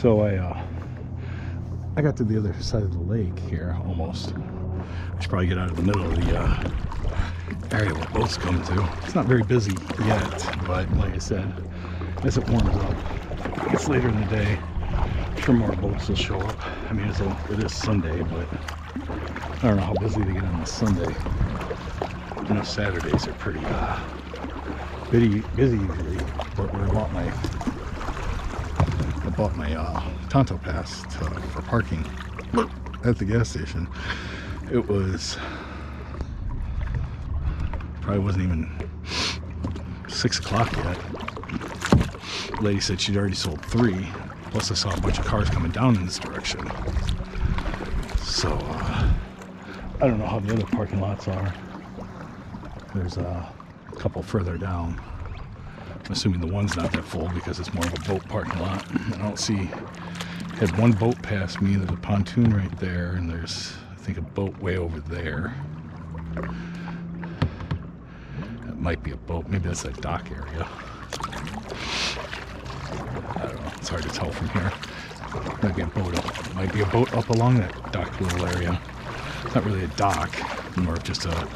So I got to the other side of the lake here almost. I should probably get out of the middle of the area where boats come to. It's not very busy yet, but like I said, as it warms up, it's later in the day, I'm sure more boats will show up. I mean, it is Sunday, but I don't know how busy they get on a Sunday. I know Saturdays are pretty busy usually. But I bought my Tonto Pass for parking at the gas station. It was probably wasn't even 6 o'clock yet. The lady said she'd already sold 3. Plus I saw a bunch of cars coming down in this direction. So I don't know how the other parking lots are. There's a couple further down. I'm assuming the one's not that full because it's more of a boat parking lot. I don't see, had one boat pass me. There's a pontoon right there, and there's, I think, a boat way over there. That might be a boat. Maybe that's that dock area. I don't know. It's hard to tell from here. Might be a boat up. Might be a boat up along that dock little area. It's not really a dock, more of just a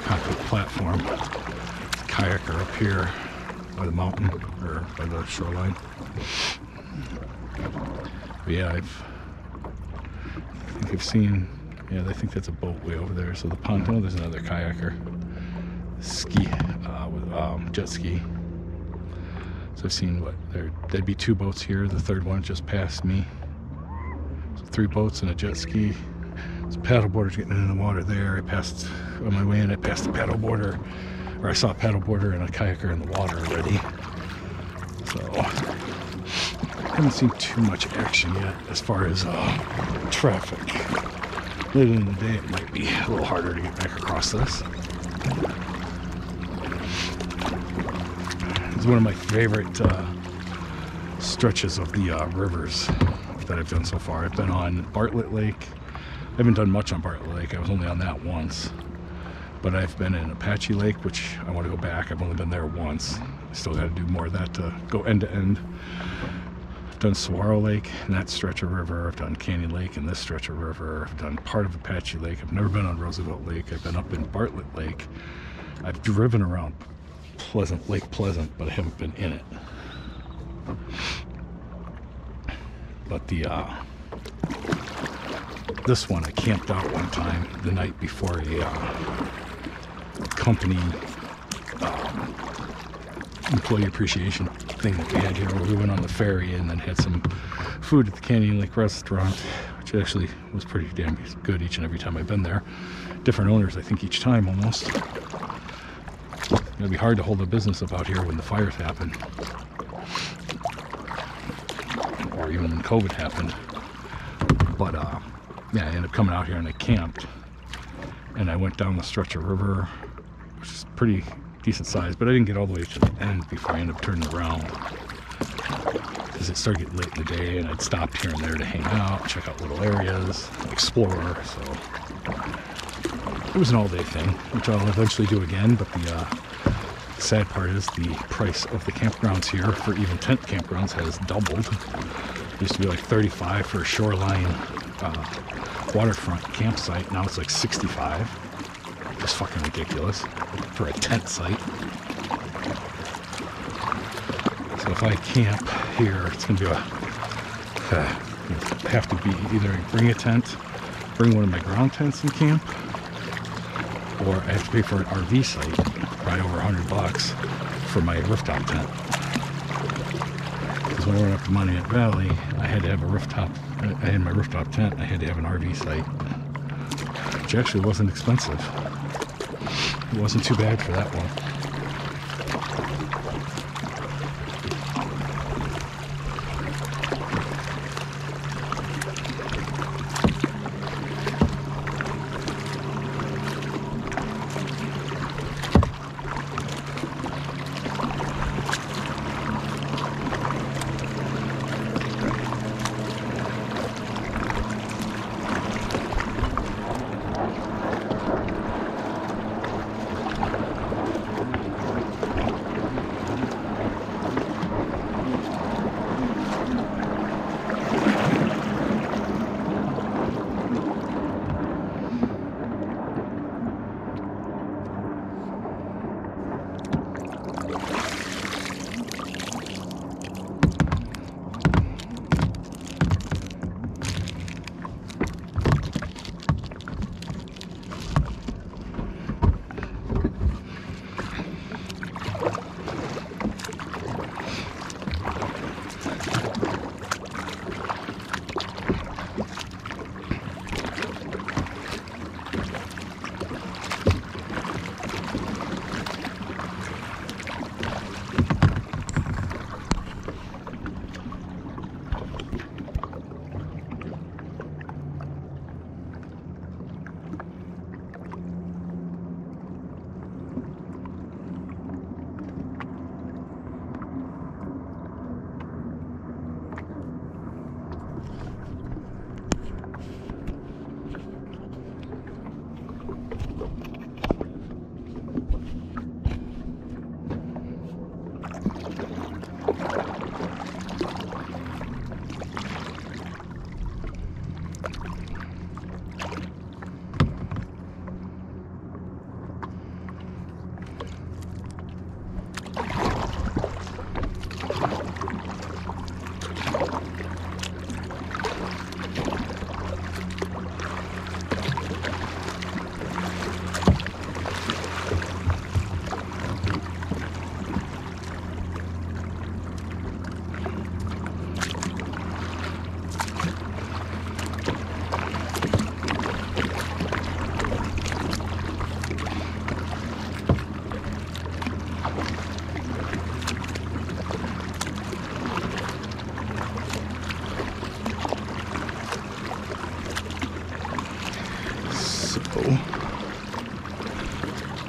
concrete platform. It's a kayaker up here by the mountain or by the shoreline. But yeah, I think I've seen. Yeah, I think that's a boat way over there. So the pontoon. There's another kayaker. Ski with jet ski. So I've seen there'd be 2 boats here. The third one just passed me. So 3 boats and a jet ski. So paddleboarders getting in the water there. I passed on my way in. I passed the paddleboarder, or I saw a paddleboarder and a kayaker in the water already. So I haven't seen too much action yet as far as traffic. Later in the day, it might be a little harder to get back across this. It's one of my favorite stretches of the rivers that I've done so far. I've been on Bartlett Lake. I haven't done much on Bartlett Lake. I was only on that once. But I've been in Apache Lake, which I want to go back. I've only been there once. I still got to do more of that to go end to end. I've done Saguaro Lake and that stretch of river. I've done Canyon Lake and this stretch of river. I've done part of Apache Lake. I've never been on Roosevelt Lake. I've been up in Bartlett Lake. I've driven around Lake Pleasant, but I haven't been in it. But this one, I camped out one time the night before a company employee appreciation thing that we had here, where we went on the ferry and then had some food at the Canyon Lake restaurant, which actually was pretty damn good each and every time I've been there. Different owners, I think, each time almost. It'd be hard to hold a business up out here when the fires happen, or even when COVID happened. But yeah, I ended up coming out here and I camped, and I went down the stretch of river, which is pretty decent size, but I didn't get all the way to the end before I ended up turning around, because it started getting late in the day, and I'd stopped here and there to hang out, check out little areas, explore. So it was an all-day thing, which I'll eventually do again. But the sad part is the price of the campgrounds here for even tent campgrounds has doubled. It used to be like $35 for a shoreline waterfront campsite. Now it's like $65. Just fucking ridiculous for a tent site. So if I camp here, it's gonna be have to be either bring a tent, bring one of my ground tents and camp, or I have to pay for an RV site, probably over $100 for my rooftop tent. Because when I went up to Monument Valley, I had to have a rooftop. I had my rooftop tent. I had to have an RV site, which actually wasn't expensive. It wasn't too bad for that one.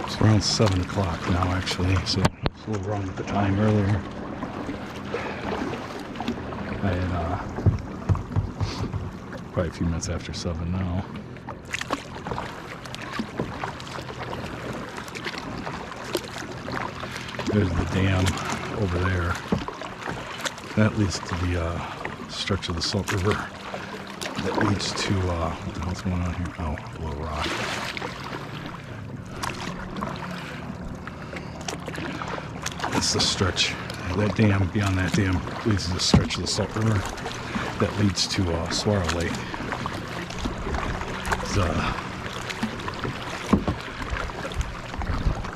It's around 7 o'clock now, actually, so it's a little wrong with the time earlier. I had probably a few minutes after 7 now. There's the dam over there. That leads to the stretch of the Salt River that leads to, what the hell's going on here? Oh, a little rock. That's the stretch. That dam, beyond that dam, leads to the stretch of the Salt River that leads to Saguaro Lake. There's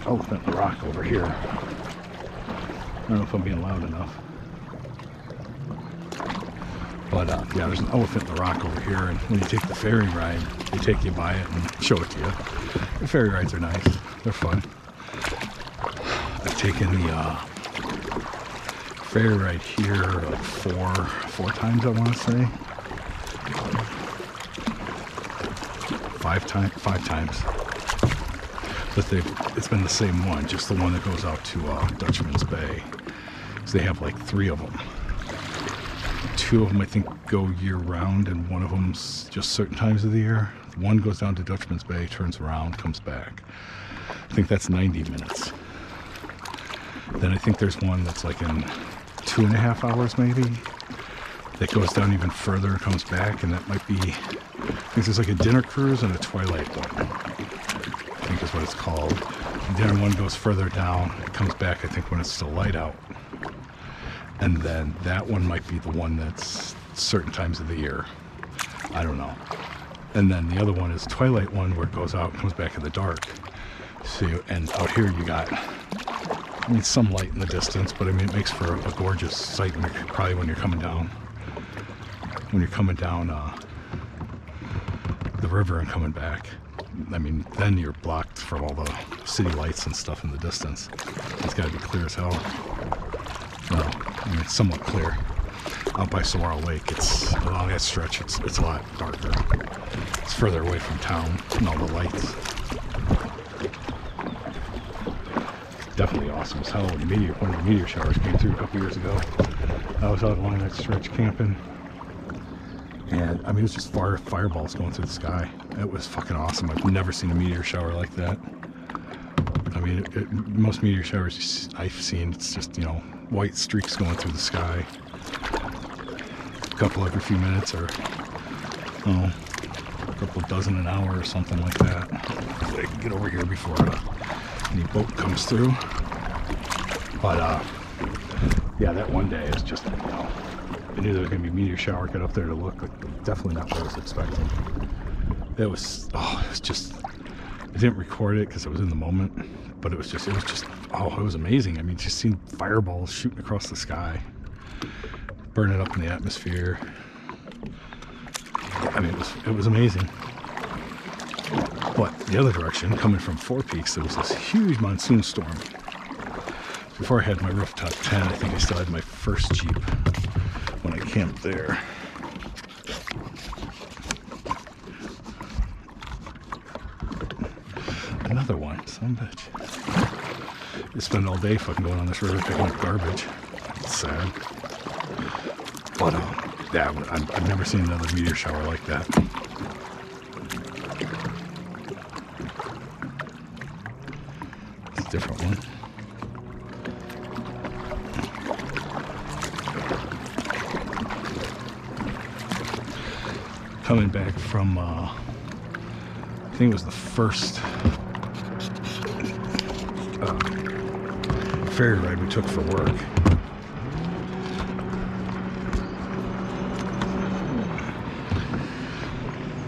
elephant in the rock over here. I don't know if I'm being loud enough. But yeah, there's an elephant in the rock over here, and when you take the ferry ride, they take you by it and show it to you. The ferry rides are nice. They're fun. I've taken the ferry ride here like four times, I want to say. Five times. But it's been the same one, just the one that goes out to Dutchman's Bay. So they have like 3 of them. 2 of them I think go year round, and one of them's just certain times of the year. One goes down to Dutchman's Bay, turns around, comes back. I think that's 90 minutes. Then I think there's one that's like in 2.5 hours maybe, that goes down even further and comes back, and that might be, I think there's like a dinner cruise and a twilight one, I think is what it's called. The dinner one goes further down, it comes back I think when it's still light out. And then that one might be the one that's certain times of the year. I don't know. And then the other one is twilight one, where it goes out and comes back in the dark. So, and out here you got, I mean, some light in the distance, but I mean, it makes for a gorgeous sight probably when you're coming down. When you're coming down the river and coming back. I mean, then you're blocked from all the city lights and stuff in the distance. It's got to be clear as hell. Well, I mean, it's somewhat clear. Out by Saguaro Lake, it's along that stretch, it's a lot darker. It's further away from town and all the lights. Definitely awesome as hell. When one of the meteor showers came through a couple years ago, I was out along that stretch camping, and I mean, it was just fireballs going through the sky. It was fucking awesome. I've never seen a meteor shower like that. I mean, most meteor showers I've seen, it's just, you know, white streaks going through the sky. A couple every few minutes, or a couple dozen an hour or something like that. So I can get over here before any boat comes through. But yeah, that one day is just, you know, I knew there was gonna be a meteor shower. Got up there to look, like, definitely not what I was expecting. It was just, I didn't record it because I was in the moment, but it was just, it was amazing. I mean, just seeing fireballs shooting across the sky, burning up in the atmosphere. I mean, it was amazing. But the other direction, coming from Four Peaks, there was this huge monsoon storm. Before I had my rooftop tent, I think I still had my first Jeep when I camped there. Another one, son of a bitch. You spend all day fucking going on this river picking up garbage. It's sad. But yeah, I've never seen another meteor shower like that. It's a different one. coming back from, I think it was the first ferry ride we took for work.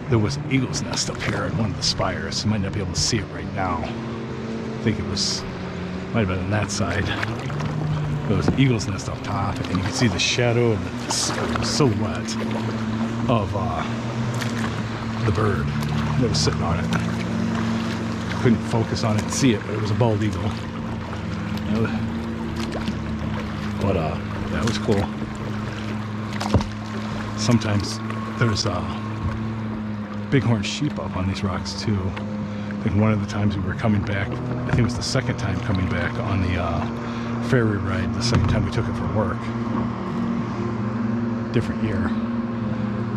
There was an eagle's nest up here at one of the spires. You might not be able to see it right now. I think it was, might have been on that side. There was an eagle's nest up top, and you can see the shadow of the silhouette of the bird that was sitting on it. Couldn't focus on it and see it, but it was a bald eagle. But that was cool. Sometimes there's bighorn sheep up on these rocks too. I think one of the times we were coming back, I think it was the second time coming back on the ferry ride, the second time we took it for work, different year,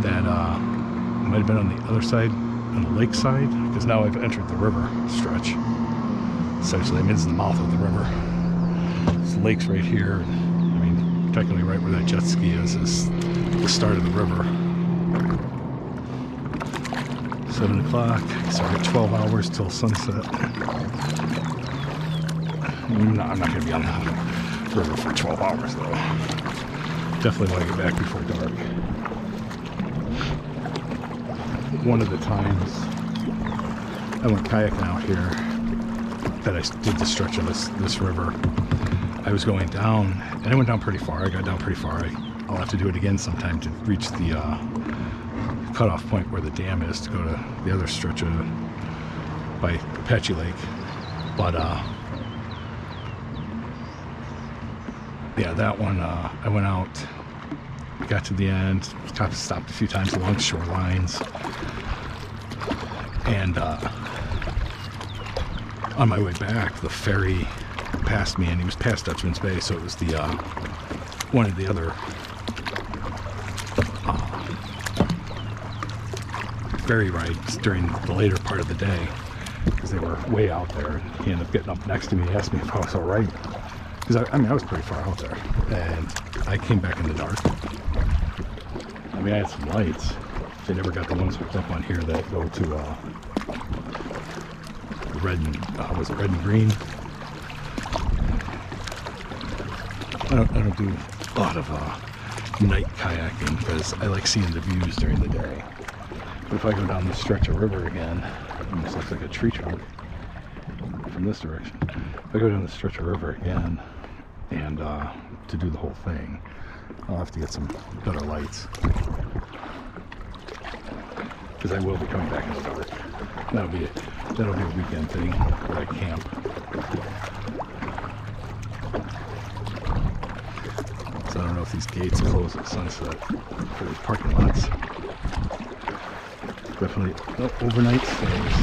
that might have been on the other side, on the lake side, because now I've entered the river stretch. Essentially, I'm in the mouth of the river. This lake's right here, and I mean, technically right where that jet ski is the start of the river. 7 o'clock, so I got 12 hours till sunset. No, I'm not going to be on the river for 12 hours though. Definitely want to get back before dark. One of the times I went kayaking out here that I did the stretch of this river, I was going down, and I went down pretty far. I got down pretty far. I'll have to do it again sometime to reach the cutoff point where the dam is to go to the other stretch by Apache Lake. But yeah, that one I went out, got to the end, stopped a few times along shorelines, and on my way back, the ferry passed me, and he was past Dutchman's Bay, so it was the one of the other ferry rides during the later part of the day, because they were way out there. He ended up getting up next to me. He asked me if I was all right, because I mean I was pretty far out there, and I came back in the dark. I mean, I had some lights. They never got the ones hooked up on here that go to red and was it red and green? I don't do a lot of night kayaking because I like seeing the views during the day. But if I go down this stretch of river again, it almost looks like a tree trunk from this direction. If I go down the stretch of river again and to do the whole thing, I'll have to get some better lights, because I will be coming back in the dark. That'll be a weekend thing where I camp. So I don't know if these gates close at sunset for these parking lots. Definitely overnight stays.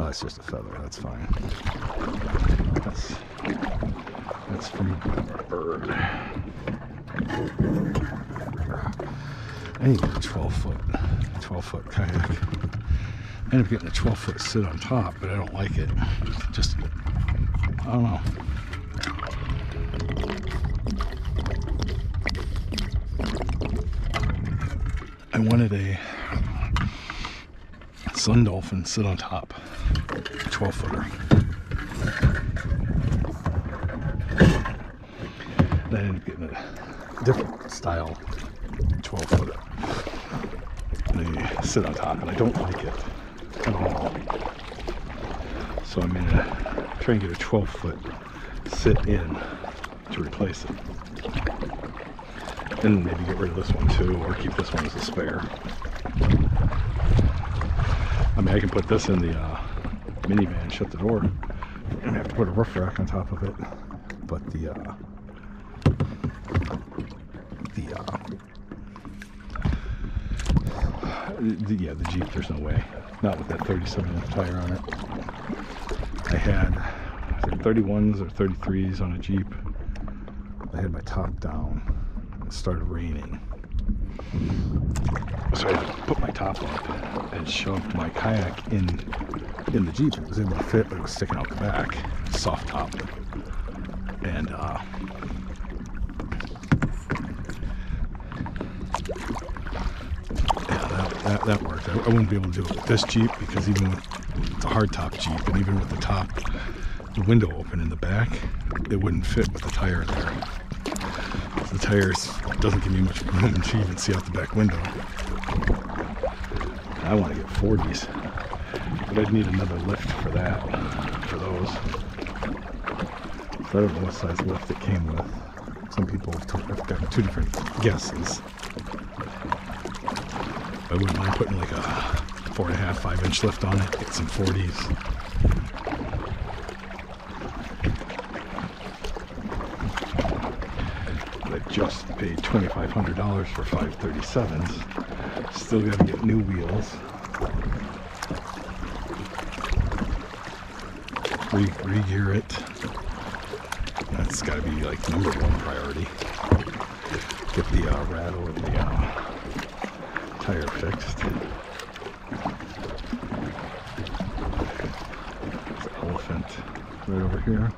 Oh, it's just a feather. That's fine. That's from a bird. I need a 12-foot kayak. I end up getting a 12-foot sit on top, but I don't like it. Just, I don't know. I wanted a Sun Dolphin sit on top, 12-footer. Then I ended up getting a different style 12-footer. They sit on top, and I don't like it at all. So I'm gonna try and get a 12-foot sit in to replace it. And maybe get rid of this one too, or keep this one as a spare. I mean, I can put this in the minivan, shut the door, and have to put a roof rack on top of it. But the Jeep, there's no way. Not with that 37-inch tire on it. I had 31s or 33s on a Jeep. I had my top down. It started raining. So I put my top up and shoved my kayak in the Jeep. It was able to fit, but it was sticking out the back. Soft top. And yeah, that worked. I wouldn't be able to do it with this Jeep because even with it's a hardtop Jeep, and even with the top, the window open in the back, it wouldn't fit with the tire there. The tires doesn't give me much room to even see out the back window. I want to get 40s, but I'd need another lift for that, for those. So I don't know what size lift it came with. Some people have gotten two different guesses. I wouldn't mind putting like a 4.5, 5-inch lift on it, get some 40s. Just paid $2,500 for 537s. Still got to get new wheels. Re-gear it. That's got to be like #1 priority. Get the rattle and the tire fixed. There's an elephant right over here.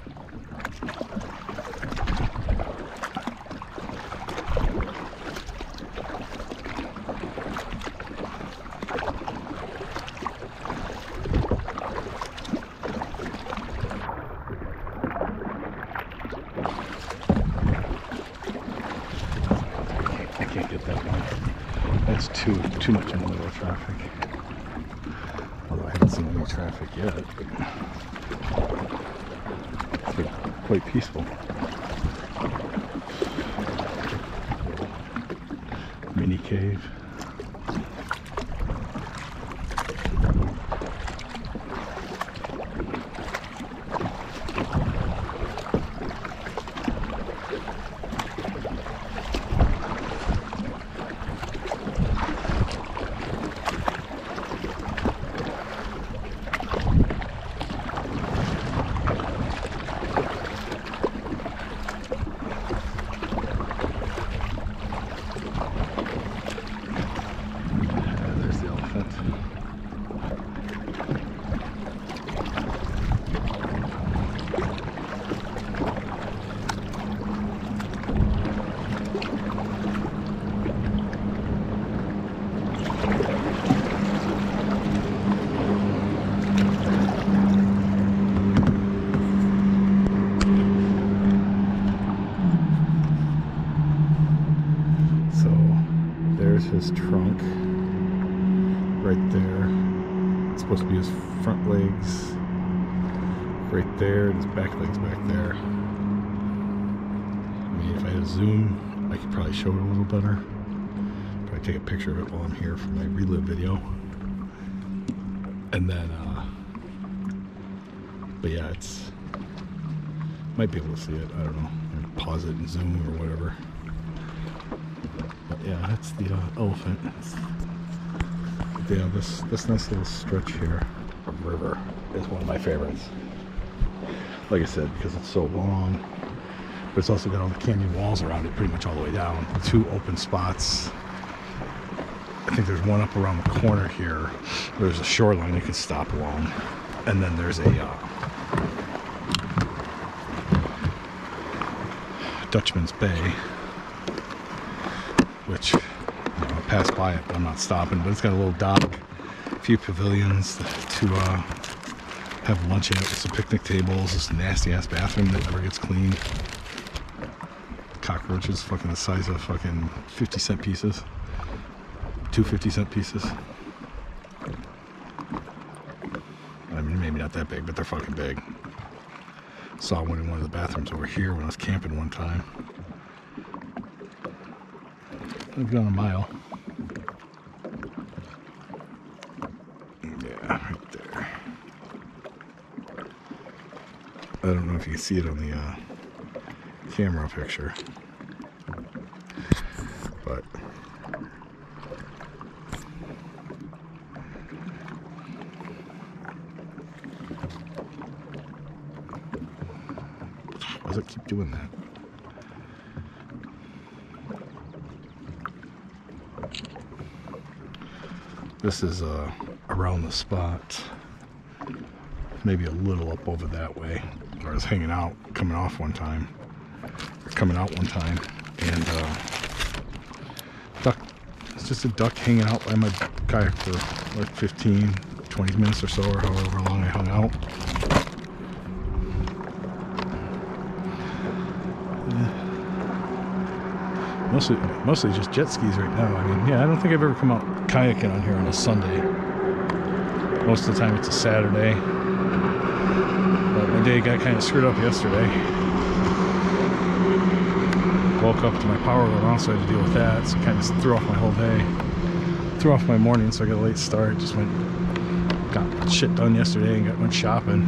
That's too much in the middle of traffic. Although I haven't seen any traffic yet. It's quite peaceful. Mini cave. His trunk right there. It's supposed to be his front legs right there, and his back legs back there. I mean, if I had a zoom, I could probably show it a little better. Probably take a picture of it while I'm here for my relive video. And then, but yeah, it's might be able to see it. I don't know. Maybe pause it and zoom or whatever. Yeah, that's the elephant. Yeah, this nice little stretch here of river is one of my favorites. Like I said, because it's so long, but it's also got all the canyon walls around it pretty much all the way down. 2 open spots. I think there's one up around the corner here. There's a shoreline you can stop along. And then there's a Dutchman's Bay, which, you know, I pass by it, but I'm not stopping. But it's got a little dock, a few pavilions to have lunch at, with some picnic tables, this nasty ass bathroom that never gets cleaned. Cockroaches fucking the size of fucking 50-cent pieces. 2 50-cent pieces. I mean, maybe not that big, but they're fucking big. Saw one in one of the bathrooms over here when I was camping one time. I've gone a mile. Yeah, right there. I don't know if you can see it on the camera picture, but why does it keep doing that? This is around the spot, maybe a little up over that way, where I was hanging out, coming out one time, and duck. It's just a duck hanging out by my kayak for like 15, 20 minutes or so, or however long I hung out. Mostly just jet skis right now. I mean, yeah, I don't think I've ever come out kayaking on here on a Sunday. Most of the time it's a Saturday. But my day got kind of screwed up yesterday. Woke up to my power going off, so I had to deal with that. So it kind of threw off my whole day. Threw off my morning, so I got a late start. Just got shit done yesterday and went shopping.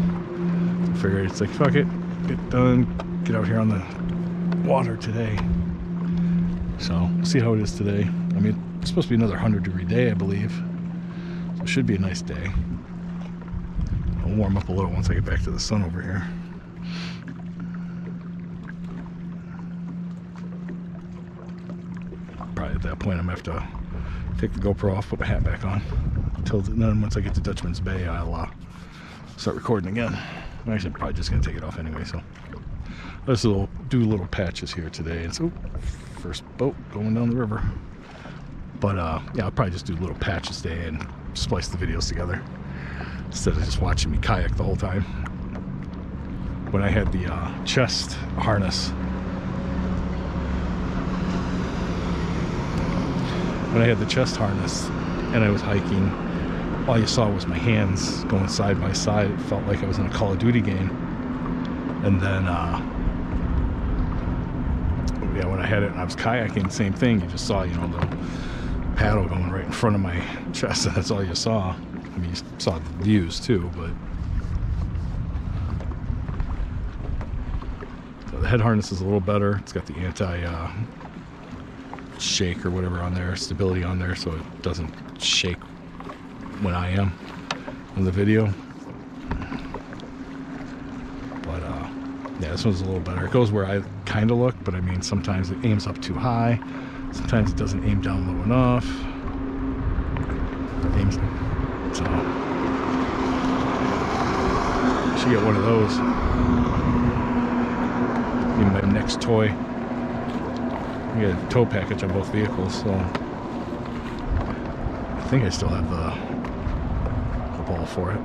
I figured it's like, fuck it, get done, get out here on the water today. So, see how it is today. I mean, it's supposed to be another 100-degree day, I believe. So it should be a nice day. I'll warm up a little once I get back to the sun over here. Probably at that point I'm going to have to take the GoPro off, put my hat back on. Then once I get to Dutchman's Bay, I'll start recording again. I'm actually probably just going to take it off anyway, so. Let's do little patches here today. And so, first boat going down the river. But yeah, I'll probably just do little patches today and splice the videos together instead of just watching me kayak the whole time. When I had the chest harness, and I was hiking, all you saw was my hands going side by side. It felt like I was in a Call of Duty game. And then yeah, when I had it and I was kayaking, same thing. You just saw, you know, the paddle going right in front of my chest, and that's all you saw. I mean, you saw the views too, but so the head harness is a little better. It's got the anti-shake or whatever on there, stability on there, so it doesn't shake when I am in the video. Yeah, this one's a little better. It goes where I kind of look, but I mean, sometimes it aims up too high. Sometimes it doesn't aim down low enough. Aims, so I should get one of those. Be my next toy. I get a tow package on both vehicles, so I think I still have the ball for it.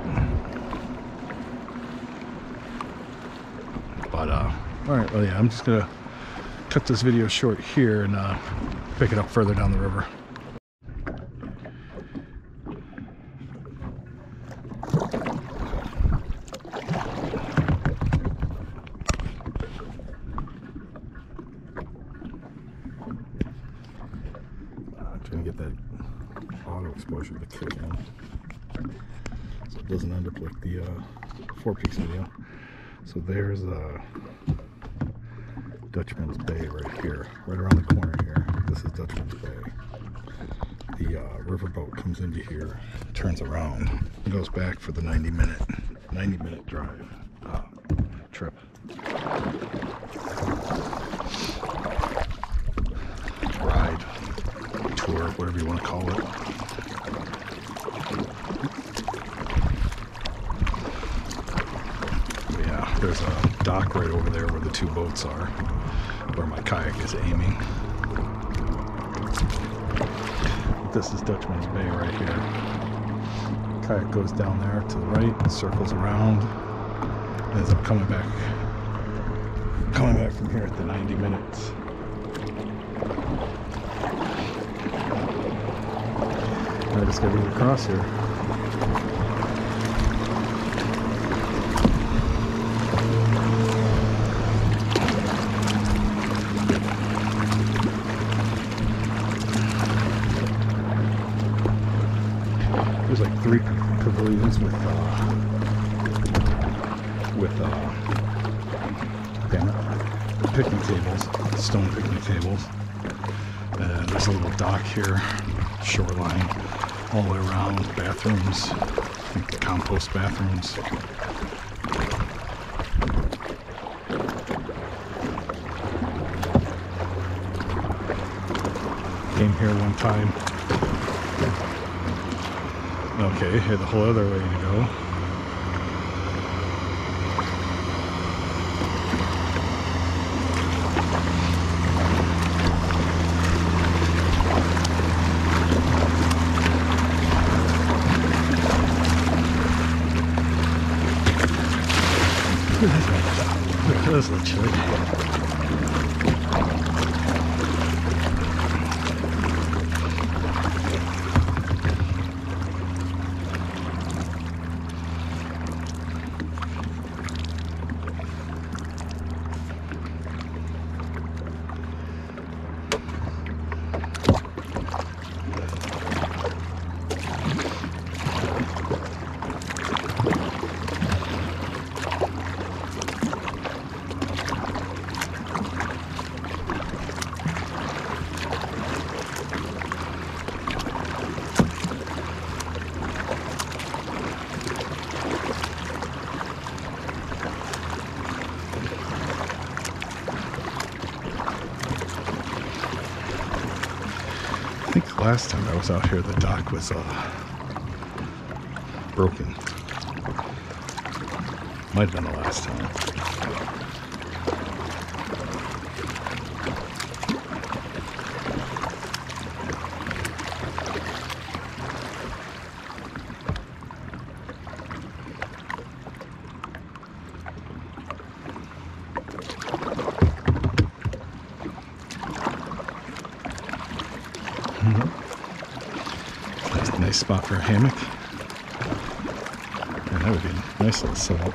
But alright, well yeah, I'm just gonna cut this video short here and pick it up further down the river. Trying to get that auto exposure to kick in, so it doesn't end up like the Four Peaks video. So there's Dutchman's Bay right here, right around the corner here. This is Dutchman's Bay. The riverboat comes into here, turns around, and goes back for the 90-minute drive trip. Ride, tour, whatever you want to call it. There's a dock right over there where the two boats are, where my kayak is aiming. This is Dutchman's Bay right here. Kayak goes down there to the right, circles around, and ends up coming back from here at the 90 minutes. I just gotta get across here. There's like 3 pavilions with picnic tables, stone picnic tables. There's a little dock here, shoreline, all the way around, bathrooms, I think the compost bathrooms. Came here one time Okay, here's a whole other way to go. That's a little chilly. I think last time I was out here, the dock was broken. Might have been the last time. That's a nice spot for a hammock. And that would be a nice little setup.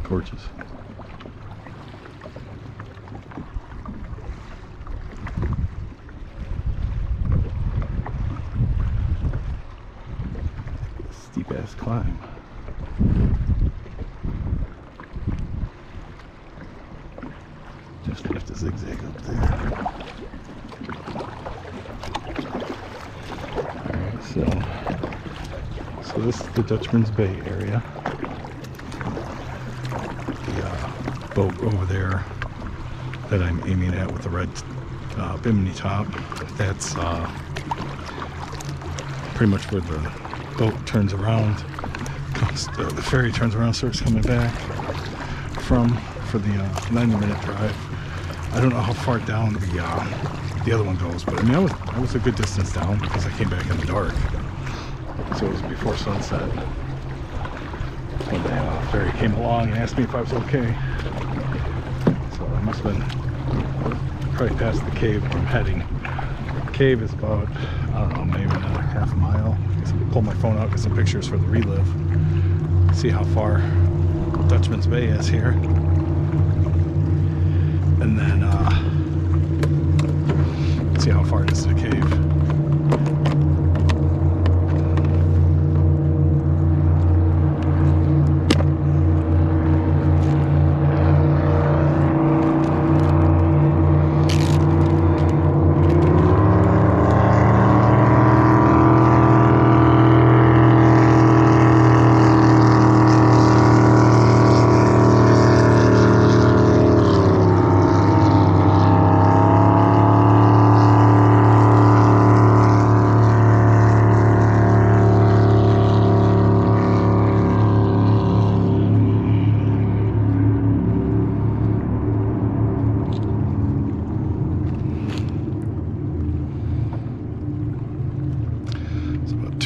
Gorgeous. Steep ass climb. Just have to zigzag up there. Alright, so this is the Dutchman's Bay area. Boat over there that I'm aiming at with the red bimini top, that's pretty much where the boat turns around, the ferry turns around, starts coming back from for the 90-minute drive. I don't know how far down the other one goes, but I mean I was a good distance down because I came back in the dark, so it was before sunset when the ferry came along and asked me if I was okay. So I must have been probably past the cave where I'm heading. The cave is about, I don't know, maybe another half a mile. I'll pull my phone out, get some pictures for the relive. See how far Dutchman's Bay is here. And then see how far it is to the cave.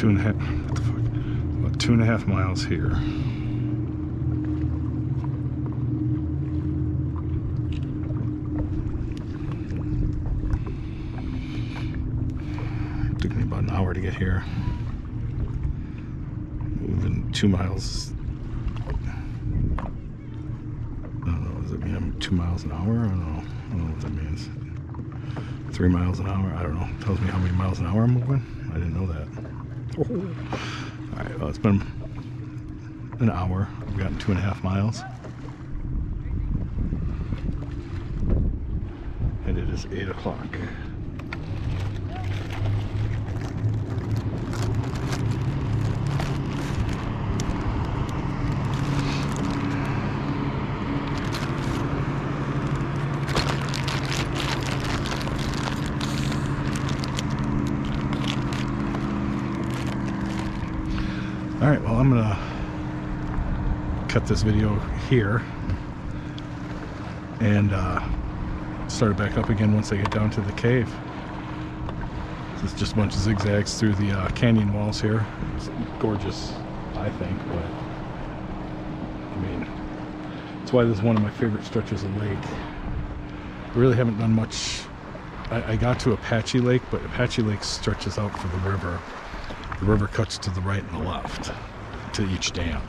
what the fuck? About 2.5 miles here. Took me about an hour to get here. Moving 2 miles. I don't know, does it mean I'm 2 miles an hour? I don't know what that means. 3 miles an hour? I don't know. It tells me how many miles an hour I'm moving. I didn't know that. Oh. Alright, well, it's been an hour. I've gotten 2.5 miles. And it is 8 o'clock. Alright, well, I'm gonna cut this video here and start it back up again once I get down to the cave. It's just a bunch of zigzags through the canyon walls here. It's gorgeous, I think, but I mean, that's why this is one of my favorite stretches of lake. I really haven't done much. I got to Apache Lake, but Apache Lake stretches out for the river. The river cuts to the right and the left to each dam.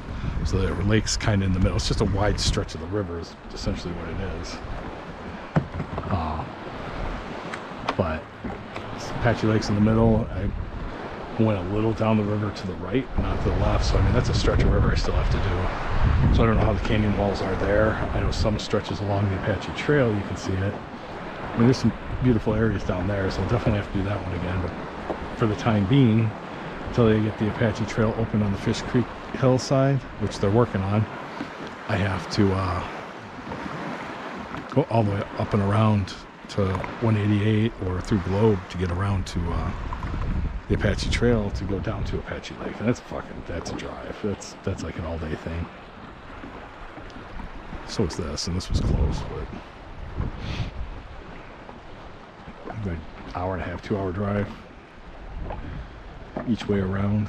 So the lake's kind of in the middle. It's just a wide stretch of the river is essentially what it is. But Apache Lake's in the middle. I went a little down the river to the right, not to the left. So I mean, that's a stretch of river I still have to do. So I don't know how the canyon walls are there. I know some stretches along the Apache Trail, you can see it. I mean, there's some beautiful areas down there, so I'll definitely have to do that one again. But for the time being, until they get the Apache Trail open on the Fish Creek hillside, which they're working on, I have to go all the way up and around to 188 or through Globe to get around to the Apache Trail to go down to Apache Lake. And that's a drive. That's like an all-day thing. So is this, and this was close, but an hour and a half, 2 hour drive each way around.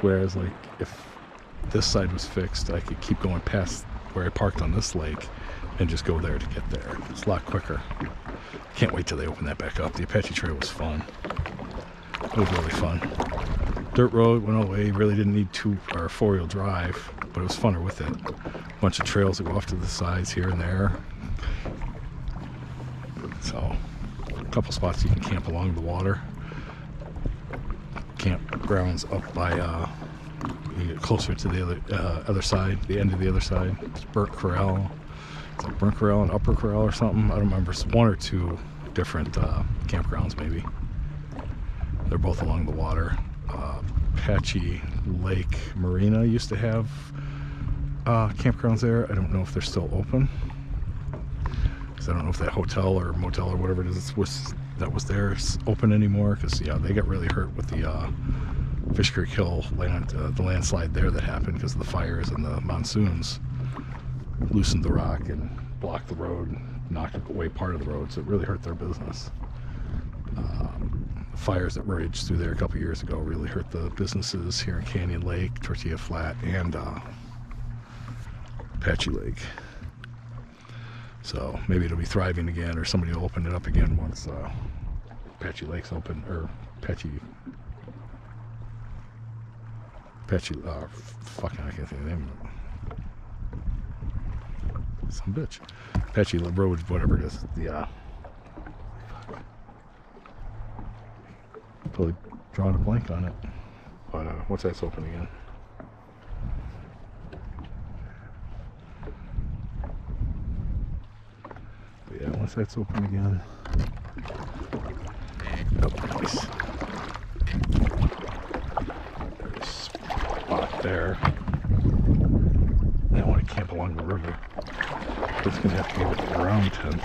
Whereas like if this side was fixed, I could keep going past where I parked on this lake and just go there to get there. It's a lot quicker. Can't wait till they open that back up. The Apache Trail was fun. It was really fun. Dirt road went all the way. Really didn't need 2 or 4-wheel drive, but it was funner with it. A bunch of trails that go off to the sides here and there. So a couple spots you can camp along the water. Campgrounds up by you get closer to the other side, the end of the other side. It's Burnt Corral. It's like Burnt Corral and Upper Corral or something. I don't remember. It's 1 or 2 different campgrounds maybe. They're both along the water. Apache Lake Marina used to have campgrounds there. I don't know if they're still open. I don't know if that hotel or motel or whatever it is that was there is open anymore, because yeah, they got really hurt with the Fish Creek Hill the landslide there that happened because of the fires and the monsoons loosened the rock and blocked the road, knocked away part of the road, so it really hurt their business. Fires that raged through there a couple years ago really hurt the businesses here in Canyon Lake, Tortilla Flat, and Apache Lake. So maybe it'll be thriving again, or somebody will open it up again once Apache Lake's open, or Apache, fucking, I can't think of the name of it. Some bitch. Apache Road, whatever it is. The, totally drawing a blank on it. But once that's open again. Yeah, once that's open again. Oh, nice. There's a spot there. I want to camp along the river. It's going to have to be with the ground tent.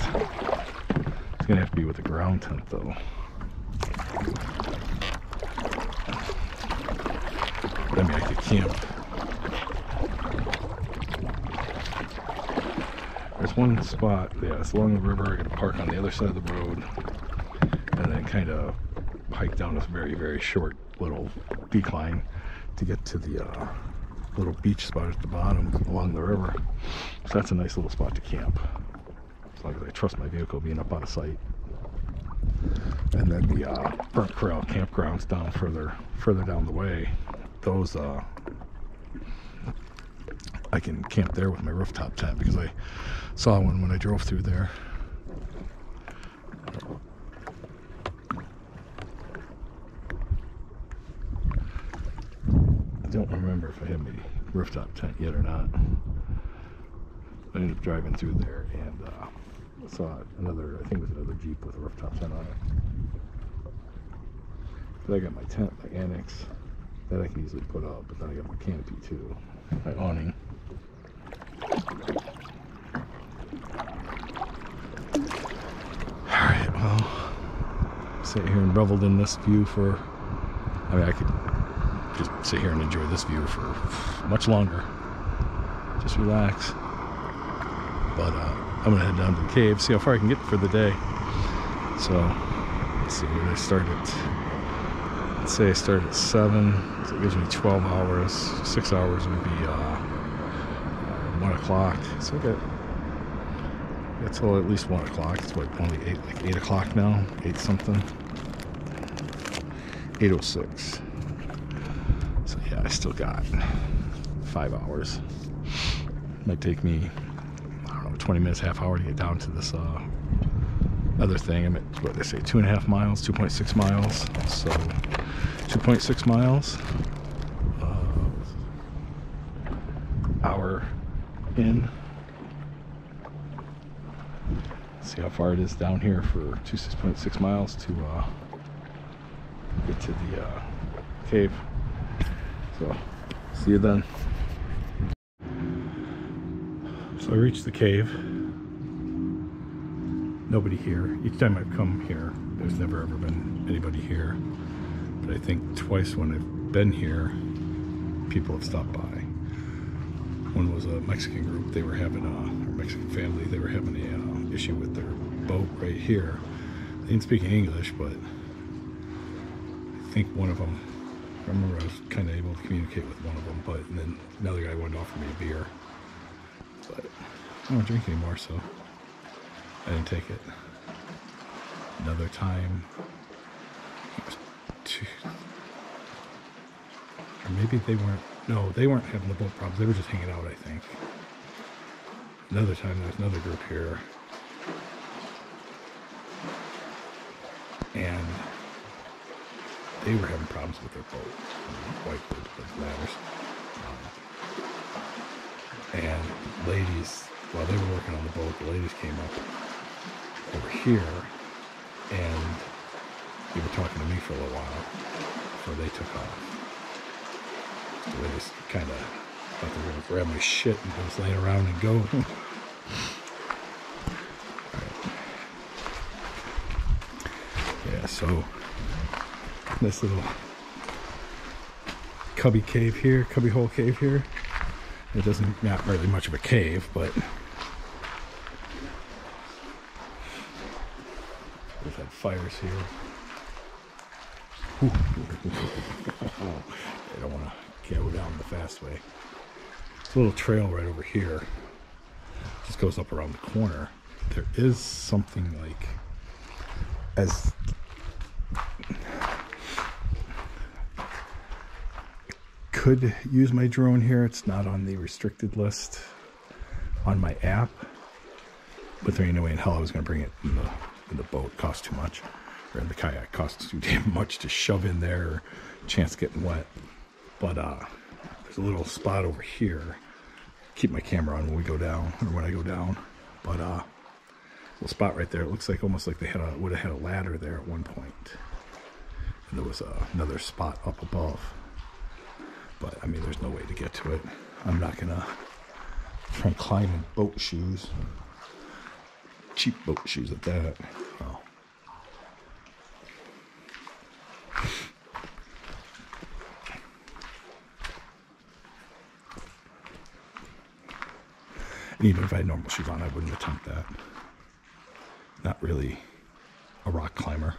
It's going to have to be with the ground tent, though. I mean, I could camp. There's one spot, yeah, it's along the river. I gotta park on the other side of the road and then kind of hike down this very, very short little decline to get to the little beach spot at the bottom along the river. So that's a nice little spot to camp, as long as I trust my vehicle being up out of sight. And then the Burnt Corral campgrounds down further down the way, those I can camp there with my rooftop tent, because I saw one when I drove through there. I don't remember if I had my rooftop tent yet or not. I ended up driving through there and saw another, I think it was another Jeep with a rooftop tent on it. But I got my tent, my annex, that I can easily put up, but then I got my canopy too, my awning. Alright, well, sit here and reveled in this view for, I mean, I could just sit here and enjoy this view for much longer. Just relax. But I'm gonna head down to the cave, see how far I can get for the day. So let's see, where did I start at? Let's say I start at 7, so it gives me 12 hours. 6 hours would be 1 o'clock. So I got till at least 1 o'clock. It's what, only 8 o'clock now? 8 something. 8:06. So yeah, I still got 5 hours. Might take me, I don't know, 20 minutes, half hour to get down to this other thing. I'm at, what they say, 2.5 miles, 2.6 miles. So 2.6 miles, hour in. See how far it is down here for 2.6 miles to get to the cave. So see you then. So I reached the cave. Nobody here. Each time I've come here, there's never ever been anybody here. But I think twice when I've been here, people have stopped by. One was a Mexican group. They were having or Mexican family. They were having a issue with their boat right here. They didn't speak English, but I think one of them, I remember I was kind of able to communicate with one of them, but and then another guy wanted to offer me a beer. But I don't drink anymore, so I didn't take it. Another time, it was or maybe they weren't, no, they weren't having the boat problems. They were just hanging out, I think. Another time, there's another group here. And they were having problems with their boat. White group, that matters. And ladies, while they were working on the boat, the ladies came up over here and they were talking to me for a little while before they took off. So they just kind of thought they were going to grab my shit and just lay around and go. Right. Yeah, so this little cubby cave here, cubby hole cave here. It doesn't, not really much of a cave, but we've had fires here. I don't want to go down the fast way. There's a little trail right over here. Just goes up around the corner. There is something like, as could use my drone here. It's not on the restricted list on my app, but there ain't no way in hell I was going to bring it in the boat. It costs too much, or in the kayak. It costs too damn much to shove in there, or chance getting wet. But there's a little spot over here. Keep my camera on when we go down, or when I go down. But little spot right there. It looks like almost like they would have had a ladder there at one point, and there was another spot up above. But I mean, there's no way to get to it. I'm not gonna try and climb in boat shoes. Cheap boat shoes at that. Oh. And even if I had normal shoes on, I wouldn't attempt that. Not really a rock climber.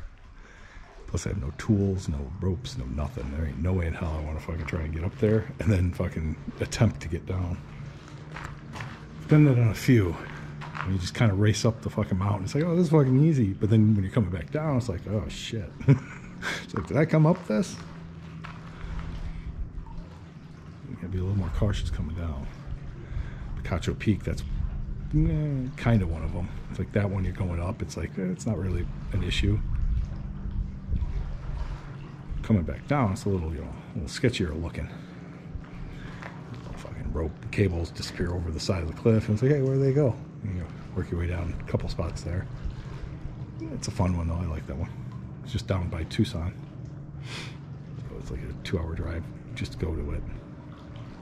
Plus I have no tools, no ropes, no nothing. There ain't no way in hell I want to fucking try and get up there and then fucking attempt to get down. I've done that on a few. You just kind of race up the fucking mountain. It's like, oh, this is fucking easy. But then when you're coming back down, it's like, oh shit. It's like, did I come up this? You gotta be a little more cautious coming down. Picacho Peak, that's kind of one of them. It's like that one you're going up, it's like, it's not really an issue. Coming back down, it's a little, a little sketchier looking. Fucking rope cables disappear over the side of the cliff, and it's like, hey, where do they go? And you work your way down a couple spots there. It's a fun one though. I like that one. It's just down by Tucson, so it's like a 2-hour drive just to go to it.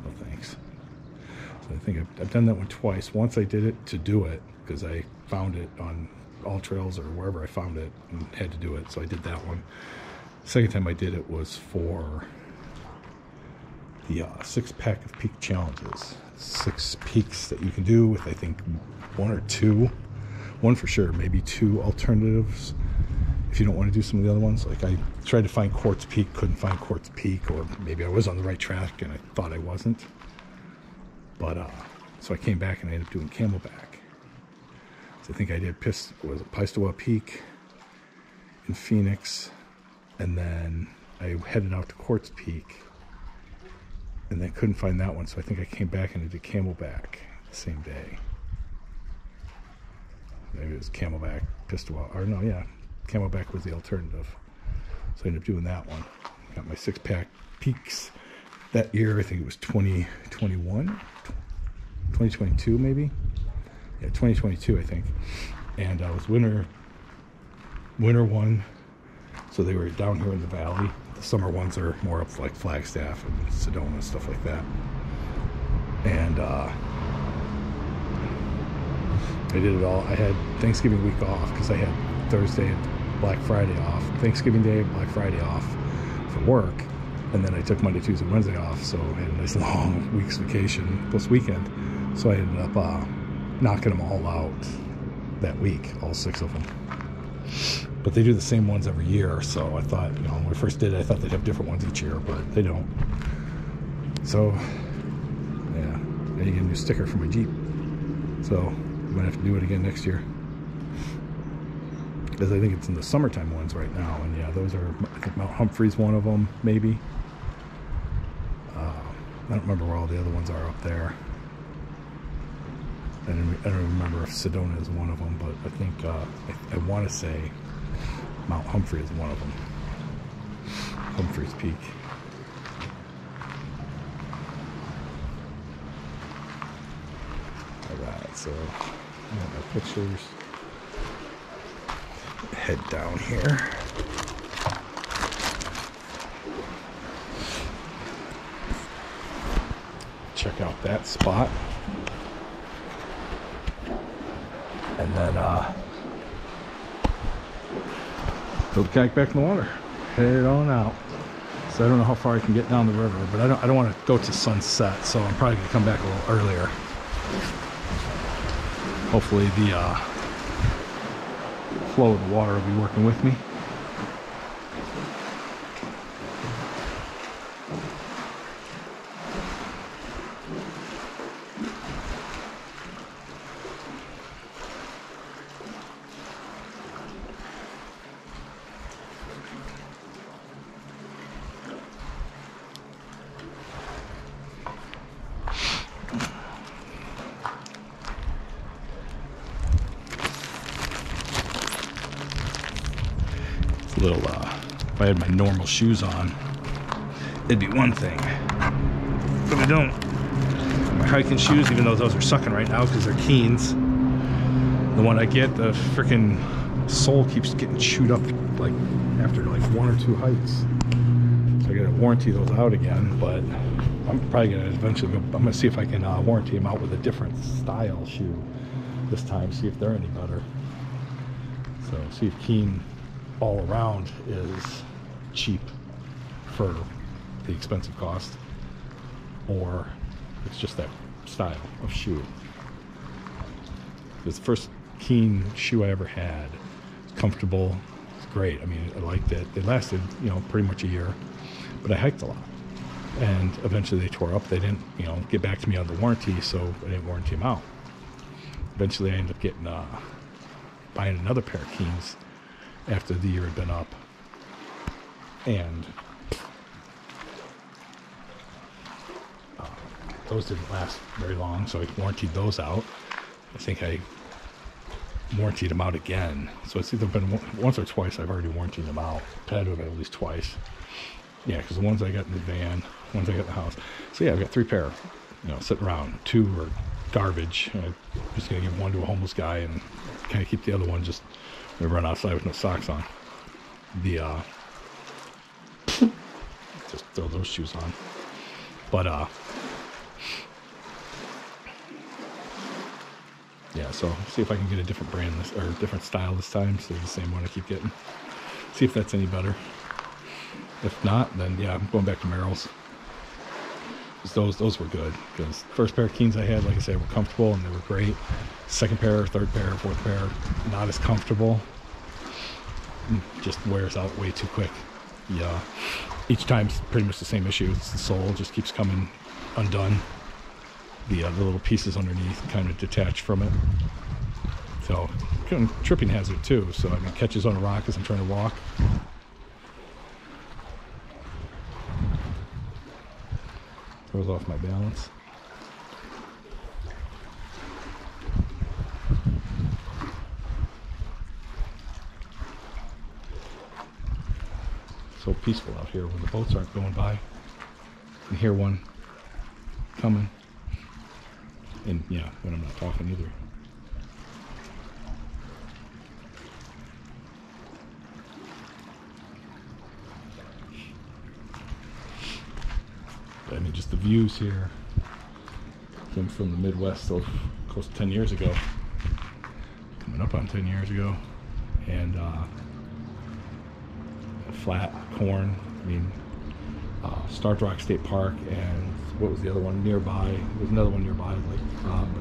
No thanks. So I think I've done that one twice. Once I did it to do it because I found it on All Trails or wherever I found it and had to do it, so I did that one. Second time I did it was for the 6-pack of peak challenges. 6 peaks that you can do with, I think, 1 or 2. 1 for sure, maybe 2 alternatives if you don't want to do some of the other ones. Like I tried to find Quartz Peak, couldn't find Quartz Peak, or maybe I was on the right track and I thought I wasn't. But so I came back and I ended up doing Camelback. So I think I did Pistowa Peak in Phoenix, and then I headed out to Quartz Peak and then couldn't find that one, so I think I came back and I did Camelback the same day. Maybe it was Camelback, Pistowa, or no, yeah, Camelback was the alternative. So I ended up doing that one. Got my 6-pack peaks that year. I think it was 2021, 2022 maybe. Yeah, 2022 I think. And I was winter one. So they were down here in the valley. The summer ones are more up like Flagstaff and Sedona, stuff like that. And I did it all. I had Thanksgiving week off because I had Thursday and Black Friday off. Thanksgiving Day, Black Friday off for work. And then I took Monday, Tuesday, Wednesday off. So I had a nice long week's vacation plus weekend. So I ended up knocking them all out that week, all 6 of them. But they do the same ones every year, so I thought, when we first did it, I thought they'd have different ones each year, but they don't. So, yeah, and you get a new sticker for my Jeep. So, I'm gonna have to do it again next year. Because I think it's in the summertime ones right now, and yeah, those are, I think Mount Humphrey's one of them, maybe. I don't remember where all the other ones are up there. I don't remember if Sedona is one of them, but I think, I want to say Mount Humphrey is one of them. Humphrey's Peak. Alright, so I got my pictures. Head down here. Check out that spot. And then throw the kayak back in the water, head on out. So I don't know how far I can get down the river, but I don't want to go to sunset, so I'm probably gonna come back a little earlier. Hopefully the flow of the water will be working with me. Little if I had my normal shoes on, it'd be one thing, but I don't. My hiking shoes, even though those are sucking right now because they're Keens, the one I get, the freaking sole keeps getting chewed up like after like 1 or 2 hikes, so I gotta warranty those out again. But I'm probably gonna eventually I'm gonna see if I can warranty them out with a different style shoe this time, see if they're any better. So see if Keen all around is cheap for the expensive cost, or it's just that style of shoe. It's the first Keen shoe I ever had. It's comfortable, it's great. I mean, I liked it. They lasted, you know, pretty much a year, but I hiked a lot. And eventually they tore up. They didn't, you know, get back to me on the warranty, so I didn't warranty them out. Eventually I ended up getting, buying another pair of Kings after the year had been up. And those didn't last very long, so I warrantied those out. I think I warrantied them out again. So it's either been once or twice I've already warrantied them out. Had to have at least twice. Yeah, because the ones I got in the van, ones I got in the house. So yeah, I've got 3 pair, you know, sitting around. 2 are garbage. I'm just going to give one to a homeless guy and kind of keep the other one just when we run outside with no socks on. Just throw those shoes on. But, yeah, so see if I can get a different brand this, or a different style this time. So the same one I keep getting. See if that's any better. If not, then yeah, I'm going back to Merrell's. Those were good, because first pair of Kings I had, like I said, were comfortable and they were great. Second pair, third pair, fourth pair, not as comfortable. Just wears out way too quick. Yeah, each time's pretty much the same issue. It's the sole just keeps coming undone. The little pieces underneath kind of detach from it. So tripping hazard too. So I mean, catches on a rock as I'm trying to walk. Throws off my balance. So peaceful out here when the boats aren't going by. You can hear one coming. And yeah, when I'm not talking either. I mean, just the views here. Came from the Midwest so close to 10 years ago. Coming up on 10 years ago. And flat corn. I mean, Starved Rock State Park, and what was the other one nearby? There's another one nearby, like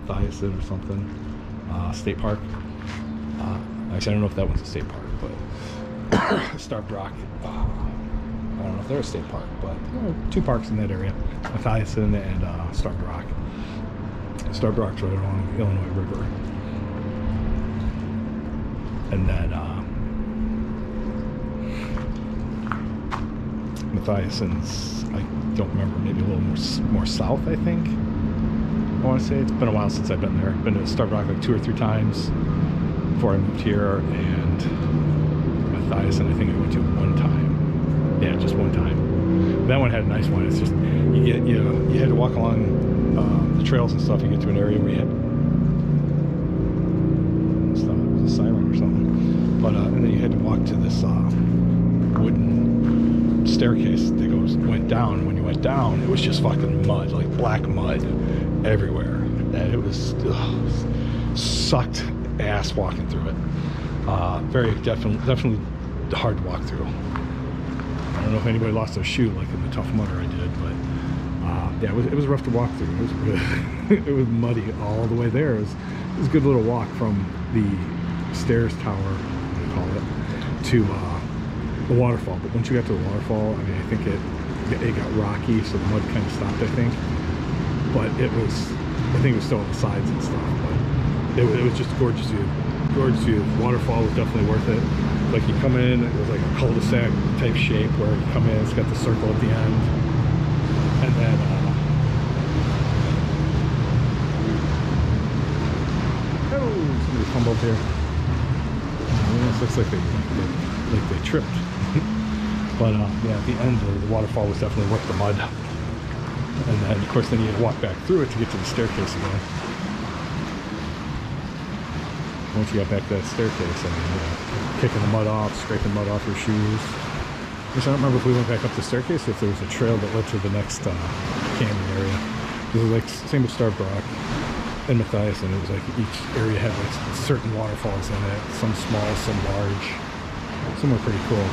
Mathiasen or something. State Park. Actually, I don't know if that one's a state park, but Starved Rock. I don't know if they're a state park, but 2 parks in that area, Mathiasen and Starved Rock. Starved Rock's right along the Illinois River. And then Mathiasen's, I don't remember, maybe a little more south, I think. I want to say. It's been a while since I've been there. I've been to Starved Rock like 2 or 3 times before I moved here, and Mathiasen I think I went to 1 time. Yeah, just 1 time. That one had a nice one. It's just you had to walk along the trails and stuff. You get to an area where you had it was a siren or something, but and then you had to walk to this wooden staircase that went down. When you went down, it was just fucking mud, like black mud everywhere, and it was sucked ass walking through it. Very definitely hard to walk through. I don't know if anybody lost their shoe like in the Tough Mudder I did, but yeah, it was rough to walk through. It was really, it was muddy all the way there. It was a good little walk from the stairs tower, what do you call it, to the waterfall. But once you got to the waterfall, I mean, I think it got rocky, so the mud kind of stopped, I think. But I think it was still on the sides and stuff. But it was just gorgeous view. Gorgeous view. The waterfall was definitely worth it. Like you come in, it was like a cul-de-sac type shape where you come in, it's got the circle at the end, and then oh, somebody fumbled here. It almost looks like they tripped. But yeah, at the end the waterfall was definitely worth the mud. And then of course then you had to walk back through it to get to the staircase again. Once you got back to that staircase, I mean, kicking the mud off, scraping mud off your shoes. Which I don't remember if we went back up the staircase or if there was a trail that led to the next canyon area. It was like same with Starved Rock and Mathiasen. It was like each area had like certain waterfalls in it, some small, some large. Some were pretty cool.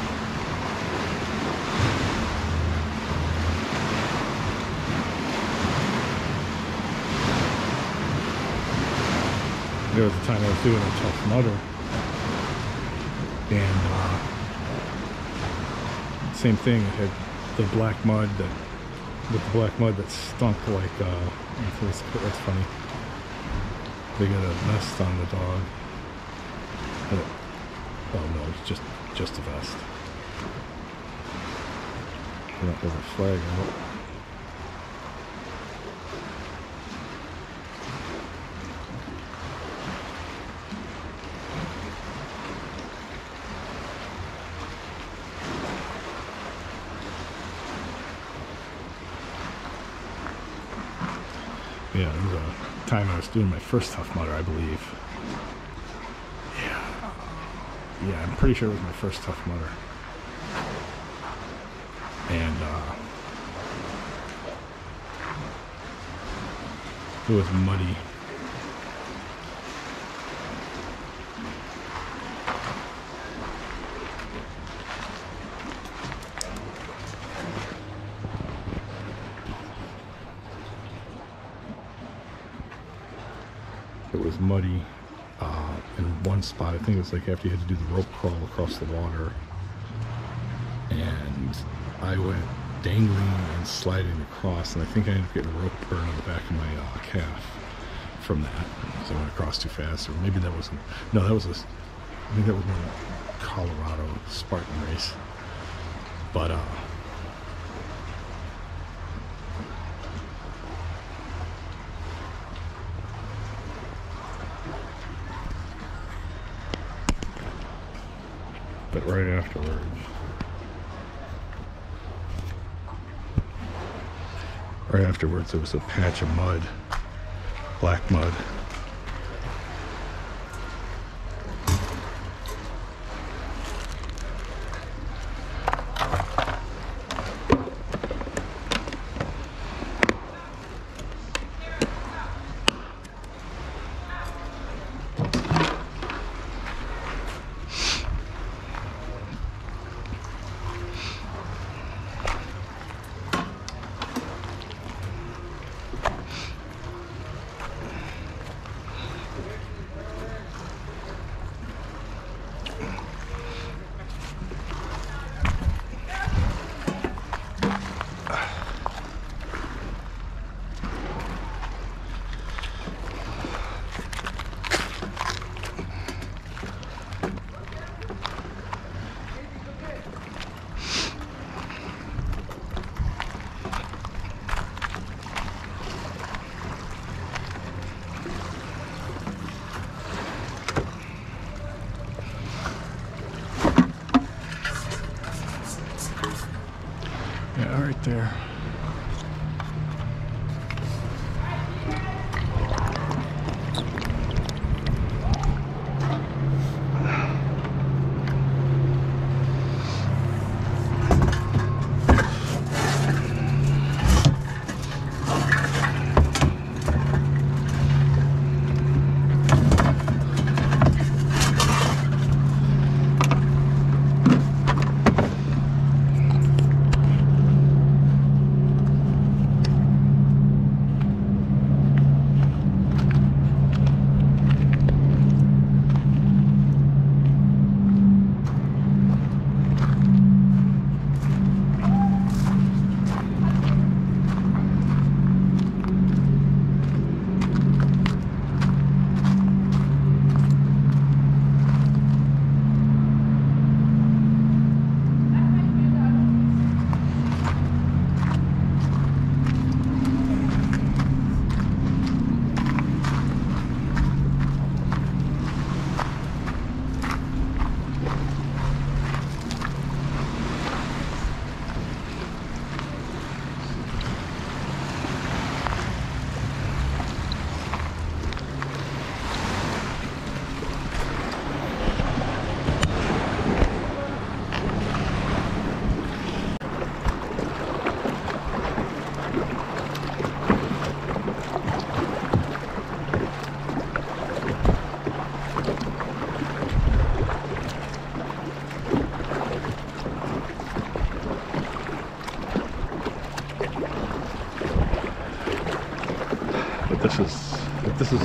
There was a time I was doing a Tough Mudder, and same thing. It had the black mud that stunk like. That's funny. They got a vest on the dog. Oh no, it's just a vest. There's a flag out. Yeah, there was a time I was doing my first Tough Mudder, I believe. Yeah, I'm pretty sure it was my first Tough Mudder. And it was muddy. It was muddy in one spot. I think it was like after you had to do the rope crawl across the water. And I went dangling and sliding across, and I think I ended up getting a rope burn on the back of my calf from that. So I went across too fast, or maybe that wasn't. No, that was I think that was a Colorado Spartan race. But right afterwards there was a patch of mud, black mud. Yeah, right there. This is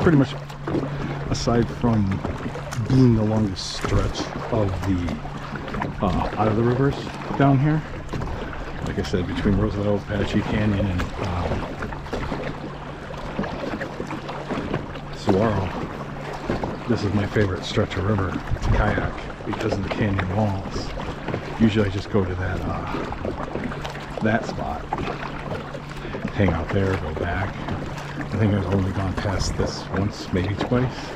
pretty much, aside from being the longest stretch of the out of the rivers down here. Like I said, between Roosevelt, Apache Canyon, and Saguaro. This is my favorite stretch of river to kayak because of the canyon walls. Usually I just go to that spot, hang out there, go back. I think I've only gone past this once, maybe twice.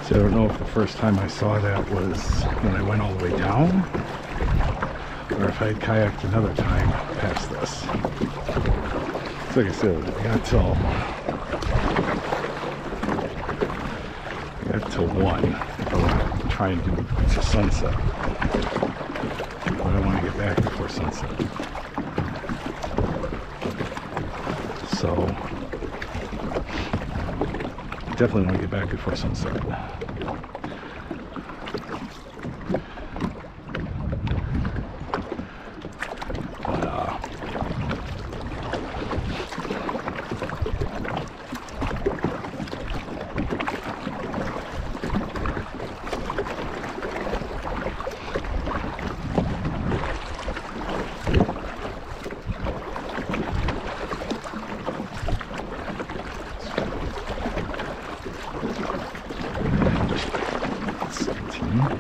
So I don't know if the first time I saw that was when I went all the way down, or if I had kayaked another time past this. So like I said, I got till 1 if I want to try and do to sunset. But I want to get back before sunset. So definitely want to get back before sunset.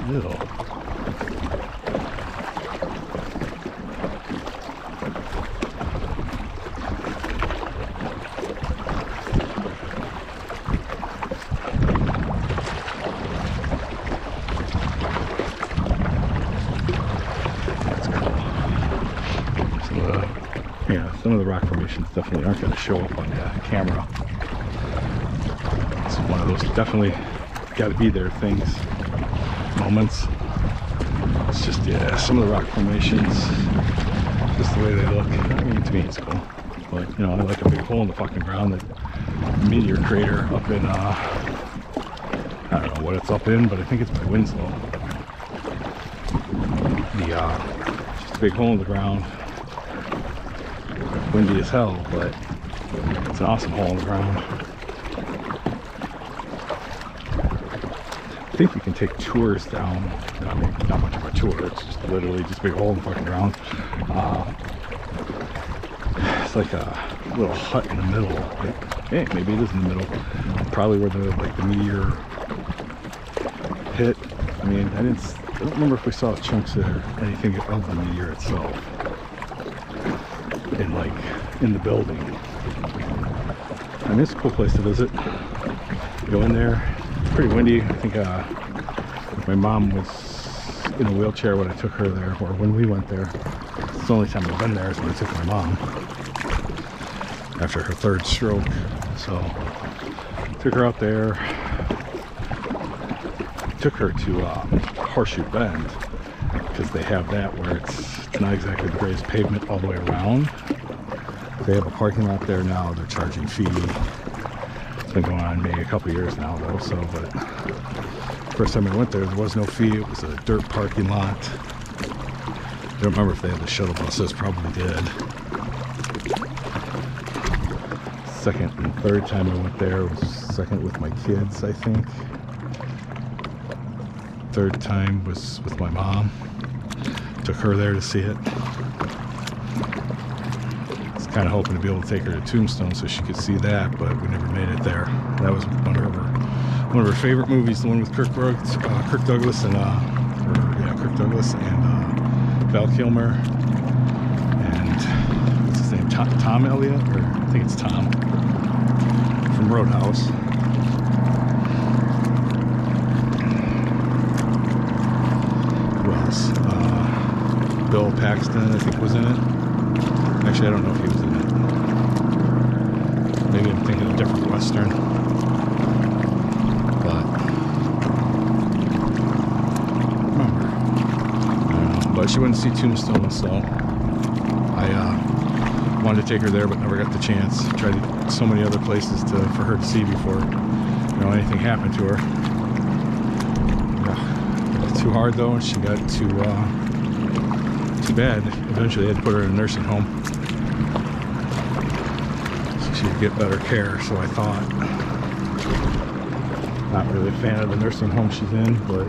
Little. Some of the rock formations definitely aren't going to show up on the camera. It's one of those definitely got to be there things, moments. It's just, yeah, some of the rock formations, just the way they look. I mean, to me it's cool, but you know, I like a big hole in the fucking ground, that meteor crater up in I don't know what it's up in, but I think it's by Winslow. Just a big hole in the ground, windy as hell, but it's an awesome hole in the ground. I think you can take tours down. I mean, not much of a tour, it's just literally just a big hole in the fucking ground. It's like a little hut in the middle. Like, hey, maybe it is in the middle. Probably where the meteor hit. I mean, I don't remember if we saw chunks or anything of the meteor itself in the building. I mean, it's a cool place to visit. Go in there. It's pretty windy. I think my mom was in a wheelchair when I took her there, or when we went there. It's the only time I've been there is when I took my mom after her third stroke. So took her out there. Took her to Horseshoe Bend, because they have that where it's not exactly the greatest pavement all the way around. They have a parking lot there now. They're charging fee. It's been going on maybe a couple years now though. So, but first time I went there was no fee. It was a dirt parking lot. I don't remember if they had the shuttle buses. Probably did. Second and third time I went there was second with my kids, I think. Third time was with my mom. Took her there to see it. I was kind of hoping to be able to take her to Tombstone so she could see that, but we never made it there. That was one of her favorite movies, the one with Kirk Douglas and Val Kilmer and what's his name? Tom Elliott, or I think it's Tom from Roadhouse. Bill Paxton, I think, was in it. Actually, I don't know if he was in it. Maybe I'm thinking of a different Western. But I don't know. But she went to see Tombstone, so I wanted to take her there, but never got the chance. Tried so many other places for her to see before anything happened to her. Yeah. Too hard though, and she got too bad. Eventually they had to put her in a nursing home so she could get better care, so I thought. Not really a fan of the nursing home she's in, but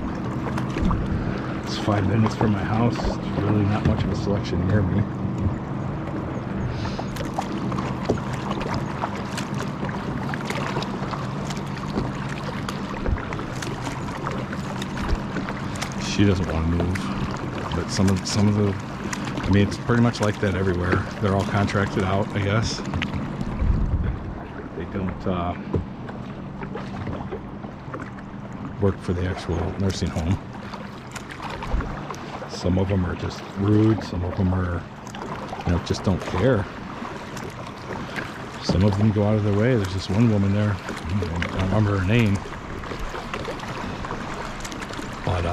it's 5 minutes from my house. There's really not much of a selection near me. She doesn't want to move, but some of the, I mean, it's pretty much like that everywhere. They're all contracted out, I guess. They don't work for the actual nursing home. Some of them are just rude. Some of them are, you know, just don't care. Some of them go out of their way. There's this one woman there. I don't remember her name, but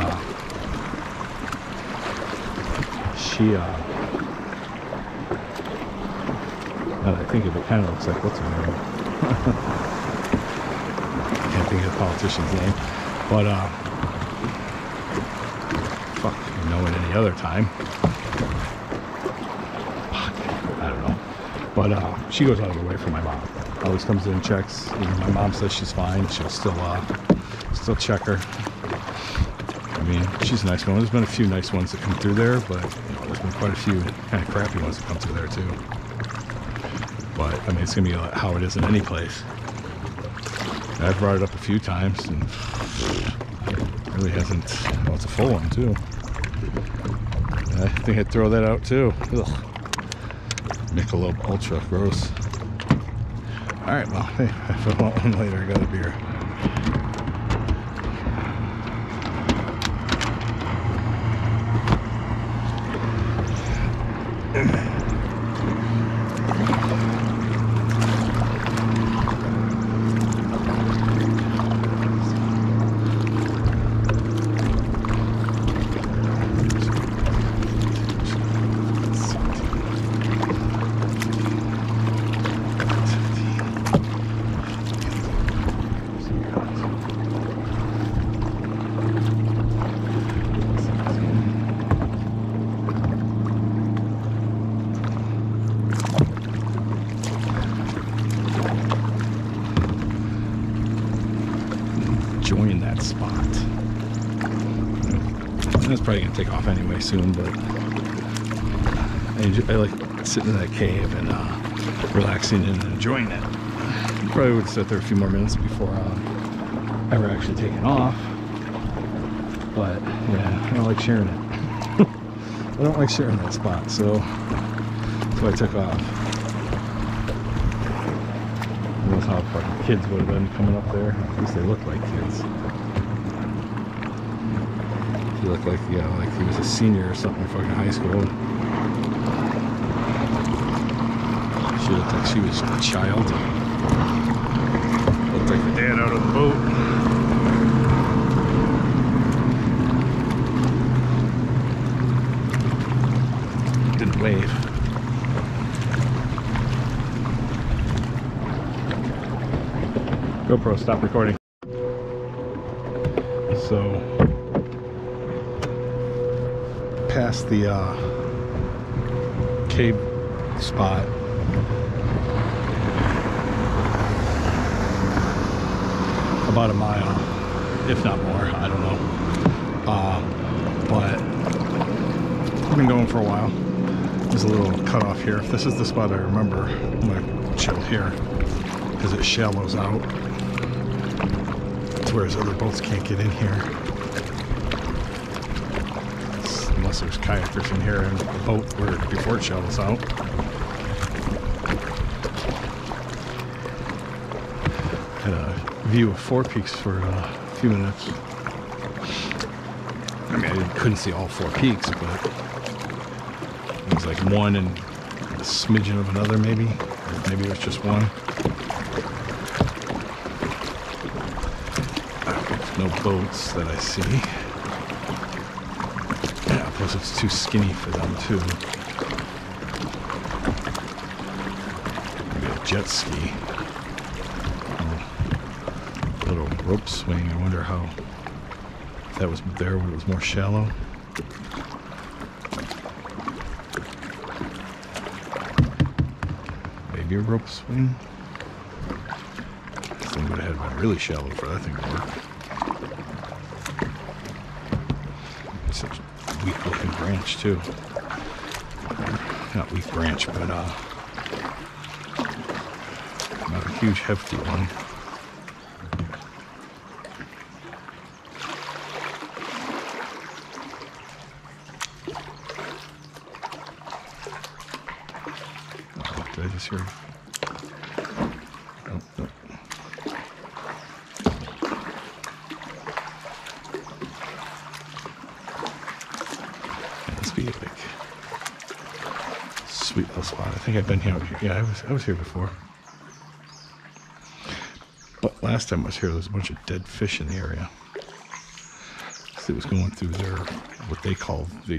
she, now that I think of it, kind of looks like, what's her name? I can't think of the politician's name, but fuck, you know, at any other time. Fuck, I don't know. But she goes out of the way for my mom. Always comes in and checks. You know, my mom says she's fine. She'll still check her. I mean, she's a nice one. There's been a few nice ones that come through there, but you know, there's been quite a few kind of crappy ones that come through there too. But I mean, it's gonna be how it is in any place. I've brought it up a few times, and it really hasn't. Well, it's a full one too. I think I'd throw that out too. Ugh. Michelob Ultra, gross. All right, well, hey, if I want one later, I got a beer. Join that spot. And it's probably gonna take off anyway soon, but I like sitting in that cave and relaxing and enjoying it. Probably would sit there a few more minutes before ever actually taking off. But yeah, I don't like sharing it. I don't like sharing that spot, so that's why I took off. Knows how fucking kids would have been coming up there. At least they look like kids. He looked like, yeah, like he was a senior or something in fucking high school. She looked like she was a child. Looked like the dad out of the boat. Didn't wave. GoPro, stop recording. So, past the cave spot, about a mile, if not more, I don't know. But I've been going for a while. There's a little cutoff here. If this is the spot I remember, I'm gonna chill here because it shallows out. Whereas other boats can't get in here. Unless there's kayakers in here and a boat where before it shallows out. Had a view of Four Peaks for a few minutes. I mean, I couldn't see all 4 peaks, but it was like one and a smidgen of another maybe. Or maybe it was just one. No boats that I see. Yeah, plus it's too skinny for them too. Maybe a jet ski. A little rope swing. I wonder how that was there when it was more shallow. Maybe a rope swing. This thing would have had to be really shallow for that thing to work. It's such a weak looking branch too. Not weak branch, but not a huge hefty one. Oh, did I just hear? Oh, no. Must be like sweet little spot. I think I've been here. Yeah, I was here before. But last time I was here, there was a bunch of dead fish in the area. So it was going through their, what they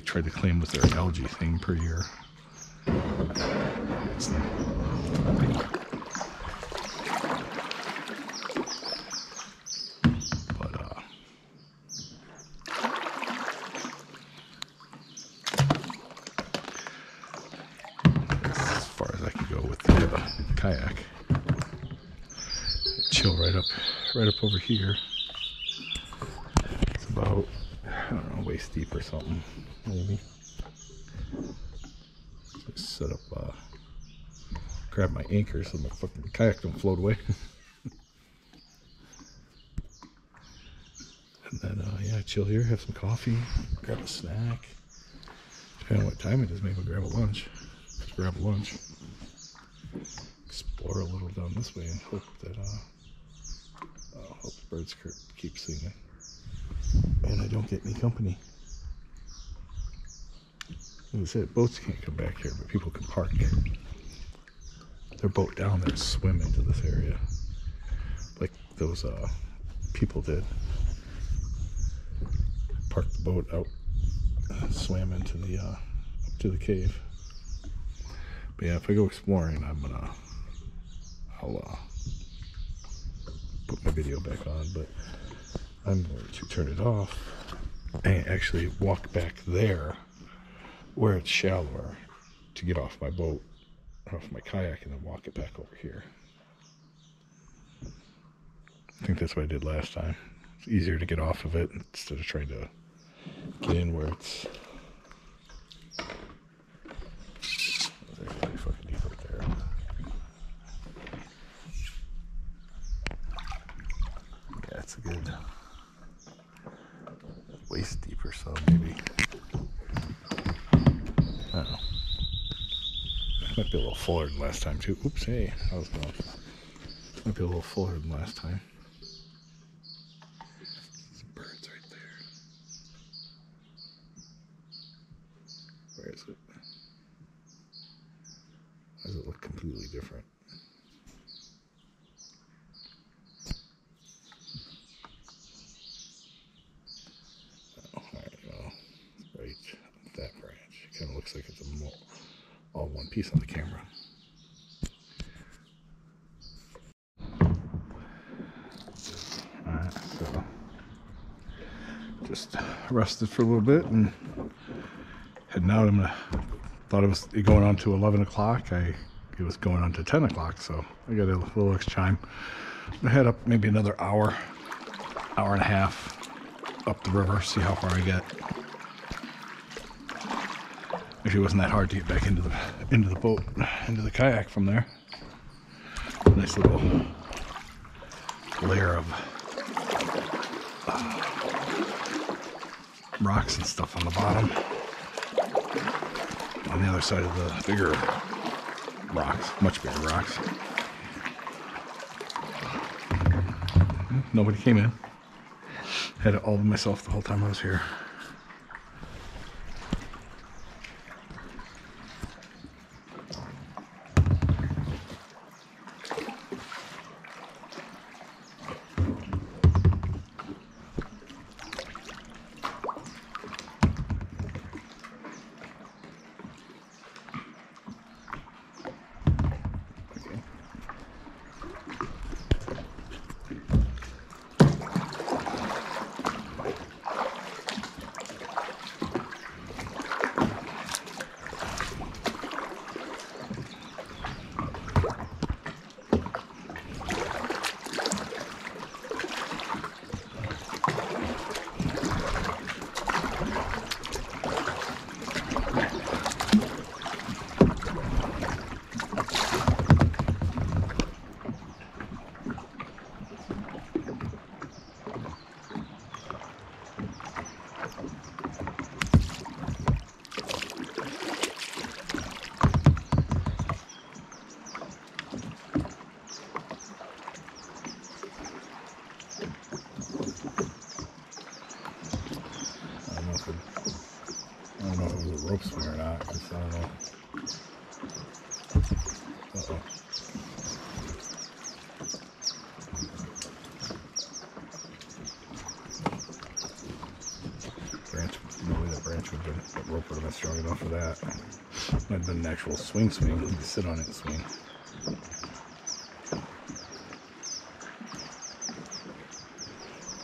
tried to claim was their algae thing per year. So, but, that's as far as I can go with the kayak. Chill right up over here. It's about, I don't know, waist deep or something, maybe. Just set up, grab my anchor so my fucking kayak don't float away. And then, yeah, chill here, have some coffee, grab a snack. Depending on what time it is, maybe grab a lunch. Just grab a lunch. Explore a little down this way and hope that, hope the birds keep singing. And I don't get any company. As I said, boats can't come back here, but people can park their boat down there and swim into this area. Like those people did. Parked the boat out, swam into the, up to the cave. But yeah, if I go exploring, I'll put my video back on, but I'm going to turn it off and actually walk back there where it's shallower to get off my boat, off my kayak, and then walk it back over here. I think that's what I did last time. It's easier to get off of it instead of trying to get in where it's pretty fucking deep right there. Yeah, it's a good waist deep or so, maybe. I don't know. Might be a little fuller than last time too. Oops, hey, I was going. Might be a little fuller than last time. Some birds right there. Where is it? Why does it look completely different? Oh, alright, well, right up that branch. It kind of looks like it's all one piece on the camera. Alright, so just rested for a little bit and heading out. Thought it was going on to 11 o'clock. It was going on to 10 o'clock, so I got a little extra time. I'm gonna head up maybe another hour and a half up the river, see how far I get. Actually, it wasn't that hard to get back into the boat, into the kayak from there. Nice little layer of rocks and stuff on the bottom. On the other side of the bigger rocks, much bigger rocks. Nobody came in. Had it all to myself the whole time I was here. rope swing or not, 'cause I don't know. Uh-oh. Branch, no way that branch would have been, that rope would have been strong enough for that. Might have been an actual swing. You can sit on it and swing.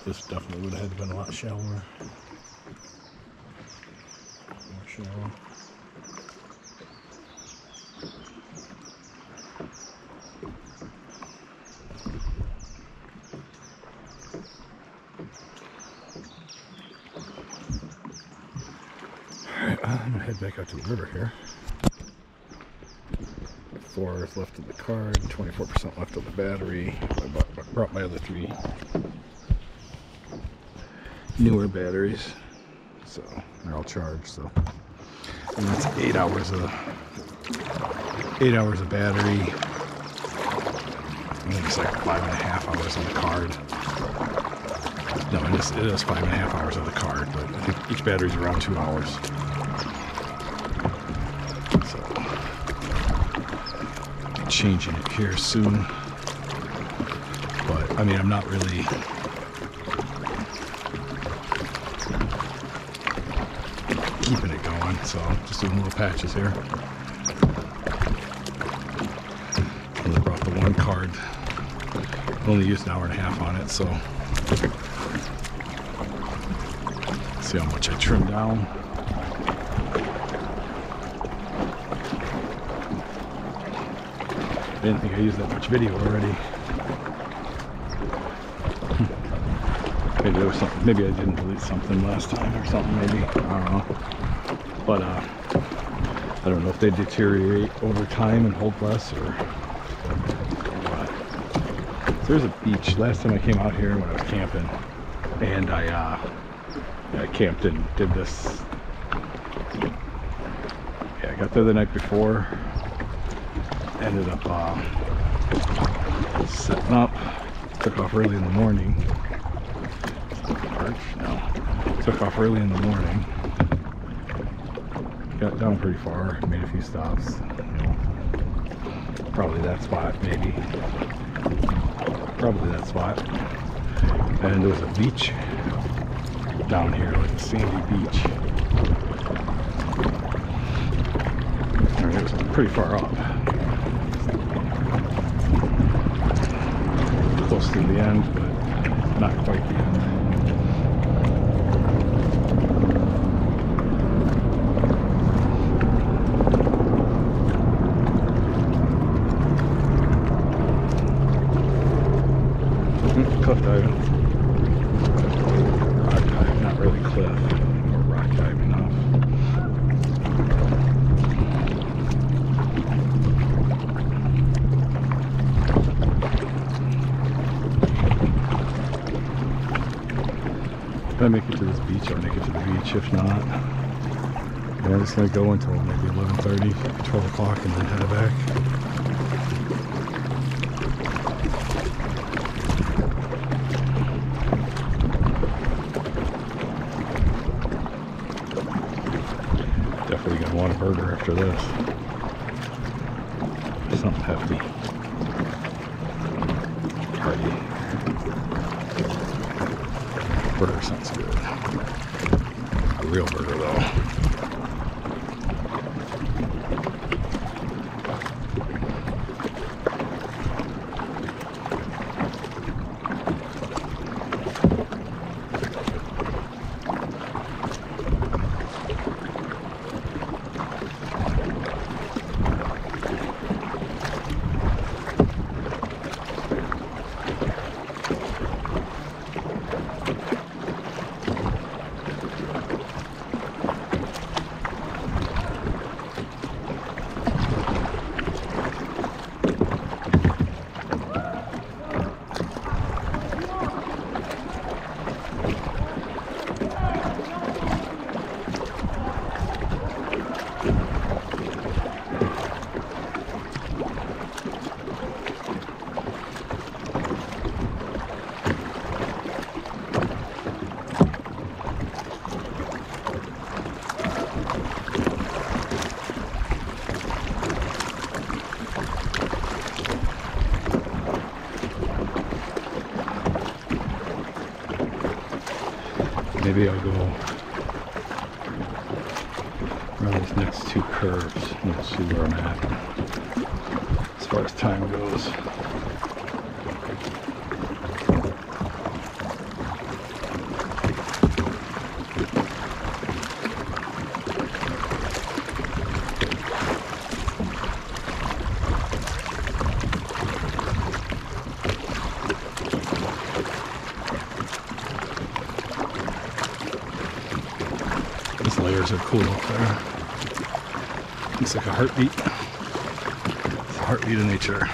This definitely would have had been a lot shallower. More shallow. Alright, I'm gonna head back out to the river here. 4 hours left of the card, 24% left of the battery. I brought my other 3 newer batteries, so they're all charged. So, and that's 8 hours of battery. I think it's like 5.5 hours on the card. No, it is 5.5 hours of the card, but I think each battery's around 2 hours. So, changing it here soon. But I mean, I'm not really keeping it going, so I'm just doing little patches here. And I brought the one card. Only used an hour and a half on it, so see how much I trim down. I didn't think I used that much video already. Maybe there was something. Maybe I didn't delete something last time or something. Maybe, I don't know. But I don't know if they deteriorate over time and hold less or what. So there's a beach. Last time I came out here when I was camping, and I camped and did this. Yeah, I got there the night before. Ended up setting up. Took off early in the morning. No. Took off early in the morning. Got down pretty far. Made a few stops. You know, probably that spot, maybe. Probably that spot. And there was a beach down here, like a sandy beach. And it was pretty far up. Close to the end, but not quite the end. Cliff diving. Rock dive, not really cliff, or rock diving off. If I make it to this beach, I'll make it to the beach. If not, yeah, I'm just going to go until maybe 11:30, 12 o'clock, and then head back. Definitely gonna want a burger after this. Something hefty. Hearty. Burger sounds good. A real burger though. maybe I'll go around these next two curves and we'll see where I'm at as far as time goes. These layers are cool up there. Looks like a heartbeat. It's the heartbeat of nature.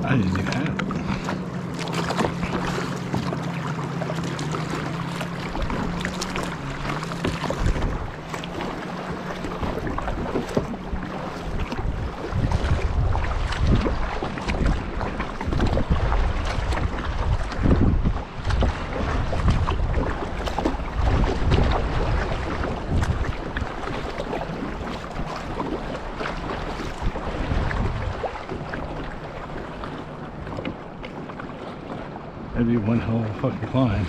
I didn't even have it. That'd be one hell of a fucking climb.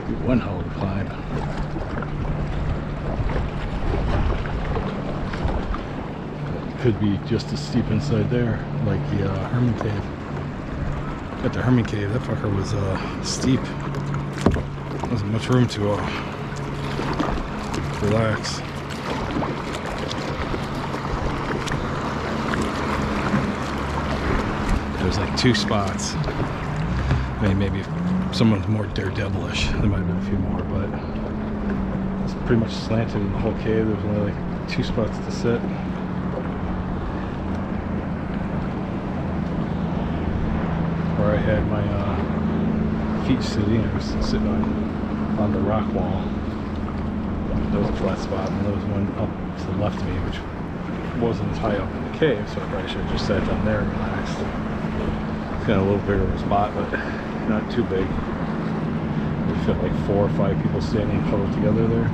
Be one hell of a climb. Could be just as steep inside there, like the Herman Cave. At the Herman Cave, that fucker was steep. There wasn't much room to relax. There's like two spots. I mean, maybe if someone's more daredevilish, there might have been a few more, but it's pretty much slanted in the whole cave. There's only like two spots to sit. Where I had my feet sitting, I was sitting on the rock wall. There was a flat spot, and there was one up to the left of me, which wasn't as high up in the cave, so I probably should have just sat down there and relaxed. It's got a little bigger of a spot, but not too big. We fit like 4 or 5 people standing huddled together there.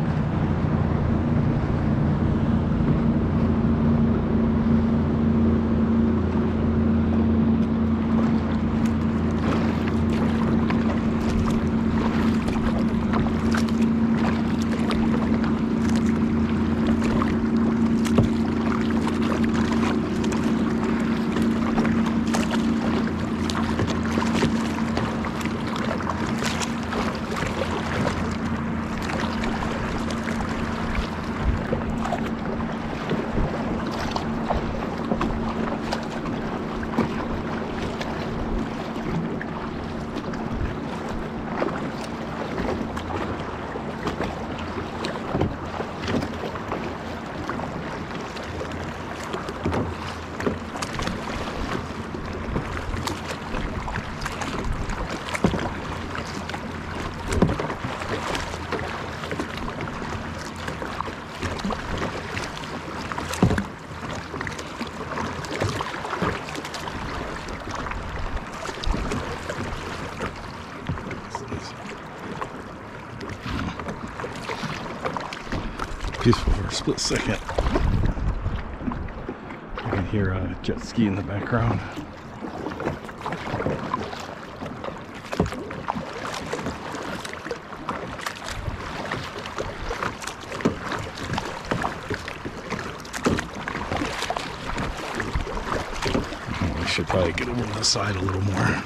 peaceful for a split second. You can hear a jet ski in the background. I should probably get over to the side a little more.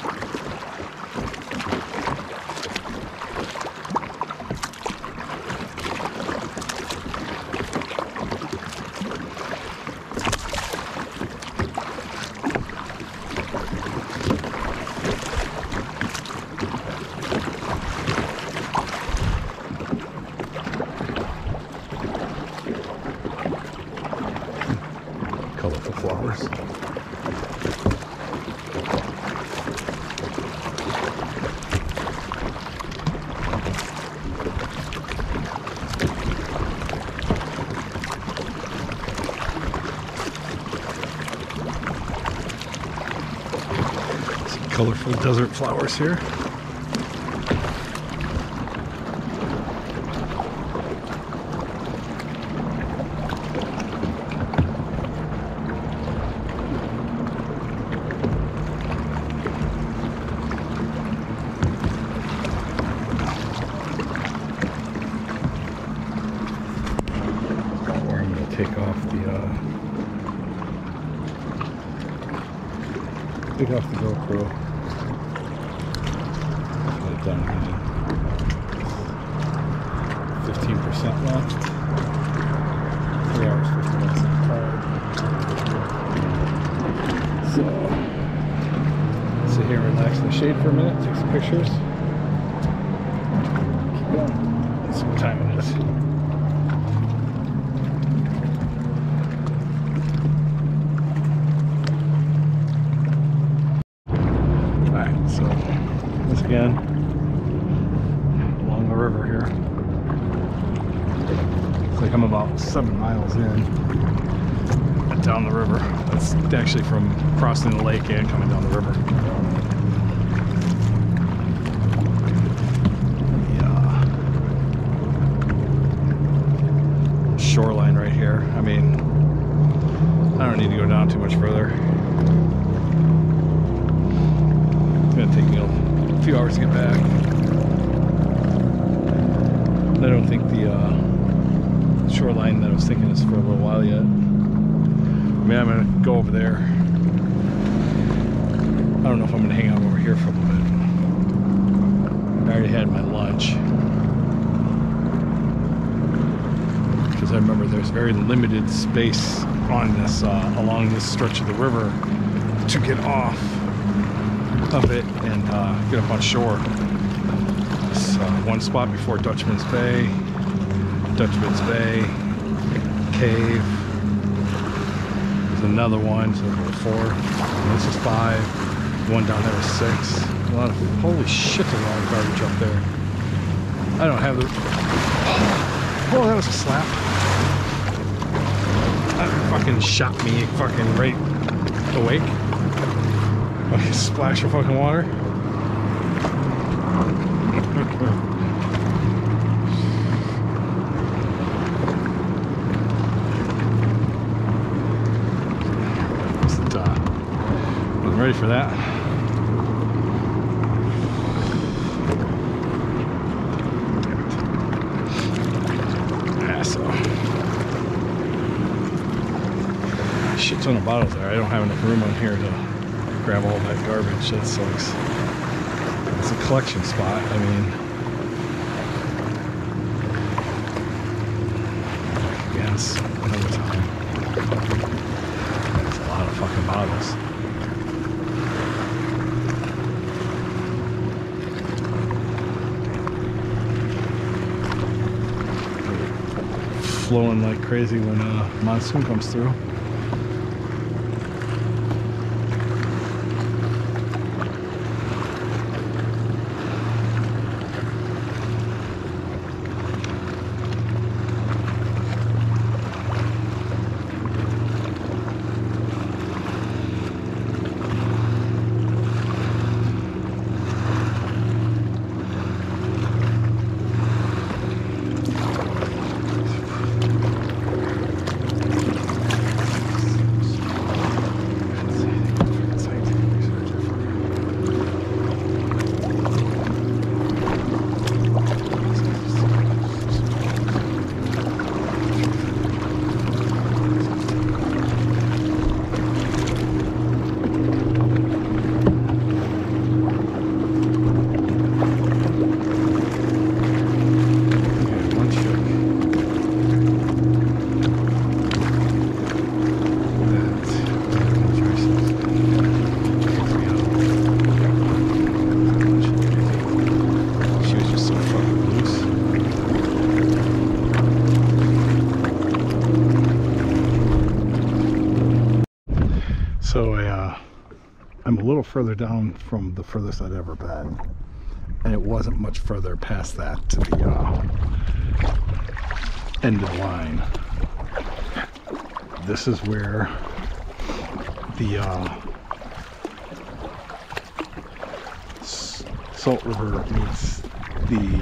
Colorful flowers. Some colorful desert flowers here. Take off the GoPro. Put it down again. 15% left. 3 hours 50 minutes on the card. So sit here and relax in the shade for a minute, take some pictures. Keep going. Let's see what time it is. So, once again, along the river here. Looks like I'm about 7 miles in and down the river. That's actually from crossing the lake and coming down the river. The shoreline right here. I mean, I don't need to go down too much further. It's gonna take me a few hours to get back. I don't think the shoreline that I was thinking is for a little while yet. I mean, I'm gonna go over there. I don't know if I'm gonna hang out over here for a little bit. I already had my lunch. Because I remember there's very limited space on this, along this stretch of the river to get off of it and get up on shore. There's one spot before Dutchman's Bay, Cave. There's another one, so there were 4. This is 5. One down there is 6. A lot of, holy shit, there's a lot of garbage up there. I don't have the, oh, that was a slap. That fucking shot me fucking right awake. Okay, splash of fucking water. Wasn't ready for that. Yeah, so shit ton of bottles there. I don't have enough room on here to grab all that garbage. That sucks. It's a collection spot. I mean, again, it's another time. That's a lot of fucking bottles. Flowing like crazy when monsoon comes through. So I'm a little further down from the furthest I'd ever been, and it wasn't much further past that to the end of the line. This is where the Salt River meets the,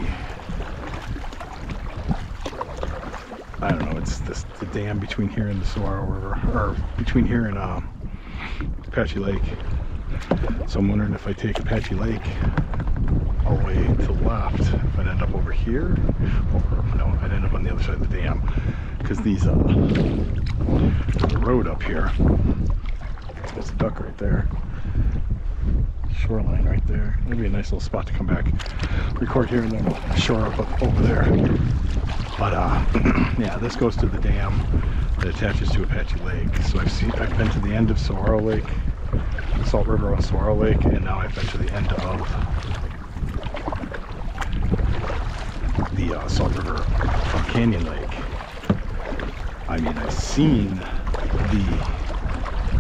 I don't know, it's this, the dam between here and the Saguaro River, or between here and Apache Lake. So I'm wondering if I take Apache Lake all the way to the left, if I'd end up over here, or no, I'd end up on the other side of the dam, because these there's a road up here. There's a duck right there. Shoreline right there. That'd be a nice little spot to come back, record here, and then we'll shore up over there. But yeah, this goes to the dam that attaches to Apache Lake. So I've been to the end of Saguaro Lake, the Salt River on Saguaro Lake, and now I've been to the end of the Salt River from Canyon Lake. I mean, I've seen the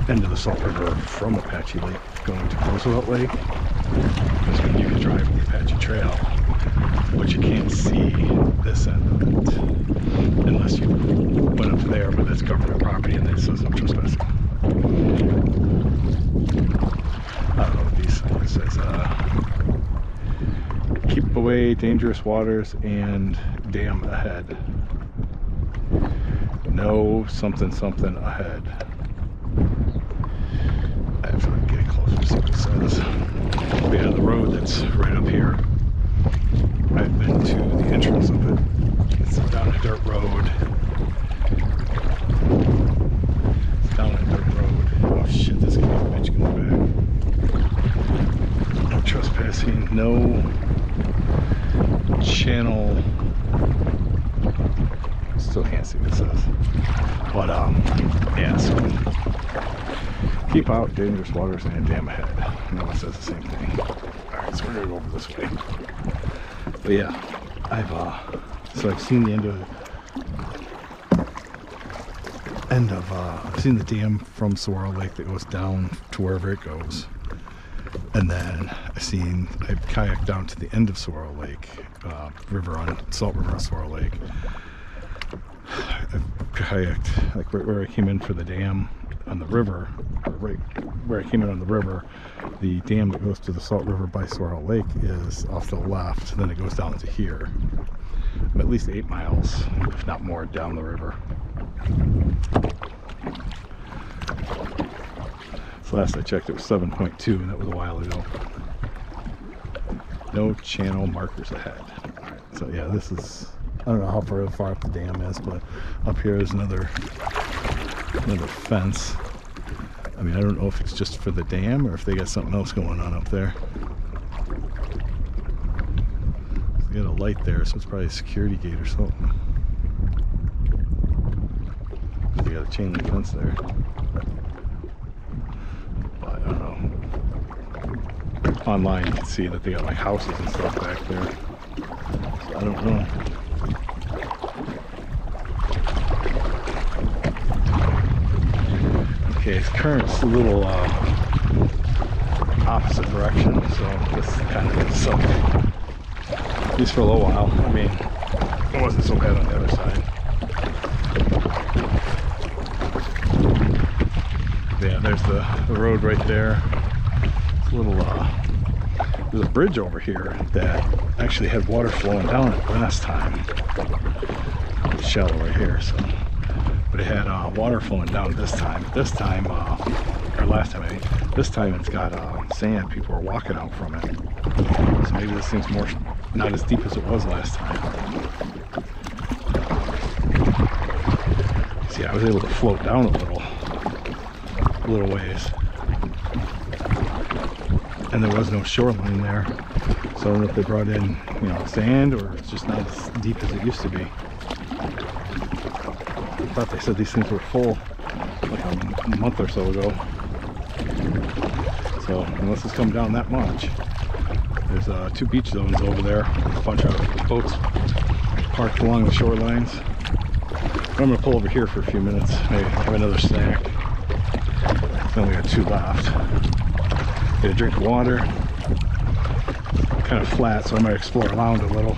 end of the Salt River from Apache Lake going to Roosevelt Lake, because when you can drive the Apache Trail, but you can't see this end of it unless you went up there, but that's government property and it says no trespassing. I don't know what these signs says. Keep away dangerous waters and dam ahead. No something something ahead. I have to get closer to see what it says. But yeah, the road that's right up here, I've been to the entrance of it. It's down a dirt road. It's down a dirt road. Oh shit, this guy bitch coming back. No trespassing, no channel. Still can't see what it says. But yeah, so keep out dangerous waters and dam ahead. No one says the same thing. Alright, so we're gonna go over this way. But yeah, I've seen the I've seen the dam from Saguaro Lake that goes down to wherever it goes. And then I've kayaked down to the end of Saguaro Lake, Salt River on Saguaro Lake. I've kayaked like right where I came in for the dam on the river, right where I came in on the river. The dam that goes to the Salt River by Saguaro Lake is off to the left, then it goes down to here. I'm at least 8 miles, if not more, down the river. So last I checked it was 7.2, and that was a while ago. No channel markers ahead. Alright, so yeah, this is, I don't know how far up the dam is, but up here is another fence. I mean, I don't know if it's just for the dam or if they got something else going on up there. They got a light there, so it's probably a security gate or something. They got a chain link fence there. But I don't know. Online you can see that they got like houses and stuff back there. So I don't know. Okay, its current's a little opposite direction, so this kind of is so, at least for a little while. I mean, it wasn't so bad on the other side. Yeah, there's the road right there. It's a little, there's a bridge over here that actually had water flowing down it last time. It's shallow right here, so. But it had water flowing down this time. This time, or last time, I mean, this time it's got sand. People are walking out from it. So maybe this thing's not as deep as it was last time. See, I was able to float down a little ways. And there was no shoreline there. So I don't know if they brought in, you know, sand, or it's just not as deep as it used to be. I thought they said these things were full like a month or so ago. So unless it's come down that much. There's 2 beach zones over there. A bunch of boats parked along the shorelines. I'm going to pull over here for a few minutes. Maybe have another snack. We only got 2 left. Get a drink of water. Kind of flat, so I might explore around a little.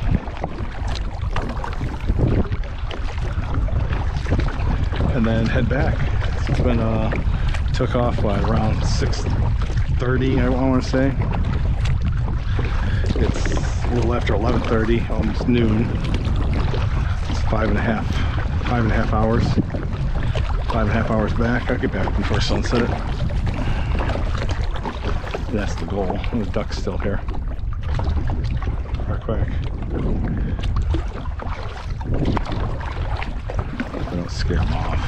And then head back. It's been took off by around 6:30, I want to say. It's a little after 11:30, almost noon. It's 5.5 hours. 5.5 hours back. I'll get back before sunset. That's the goal. The duck's still here. Quack, quack. I don't scare them off.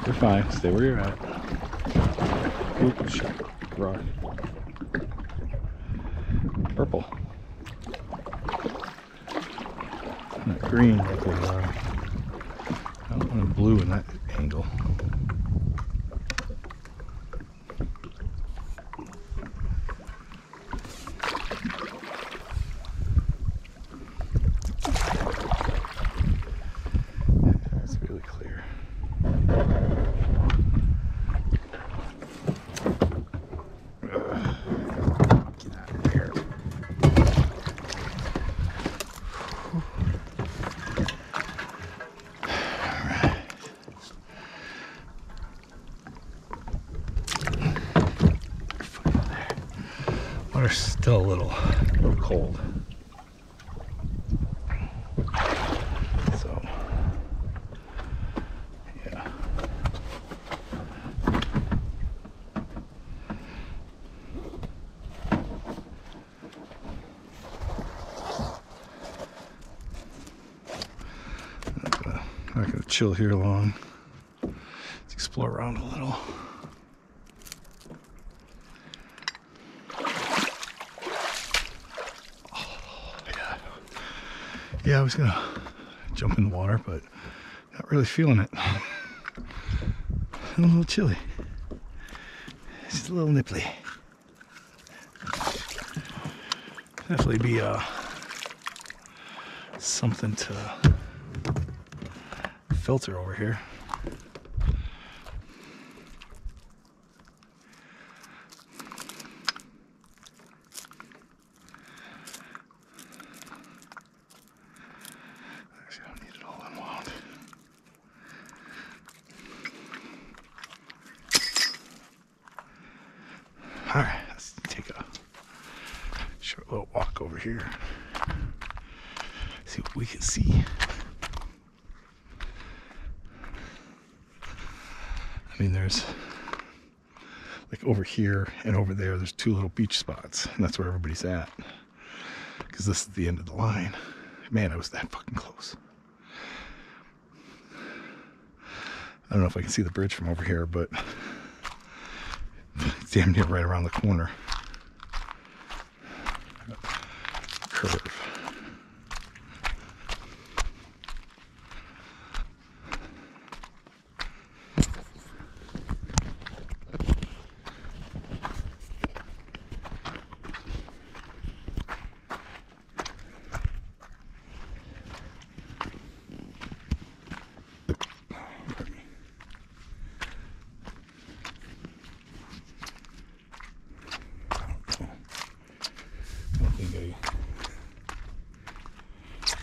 You're fine. Stay where you're at. Oop, shit. Rock. Purple. Not green, but I don't want blue in that angle. That's really clear. Get out of here. Water's still a little cold. So, yeah. Not gonna chill here long. Let's explore around a little. Yeah, I was gonna jump in the water, but not really feeling it. I'm a little chilly. It's just a little nipply. Definitely be something to filter over here. Alright, let's take a short little walk over here. See what we can see. I mean, there's like over here and over there's 2 little beach spots, and that's where everybody's at. Because this is the end of the line. Man, I was that fucking close. I don't know if I can see the bridge from over here, but it's damn near right around the corner. Curve.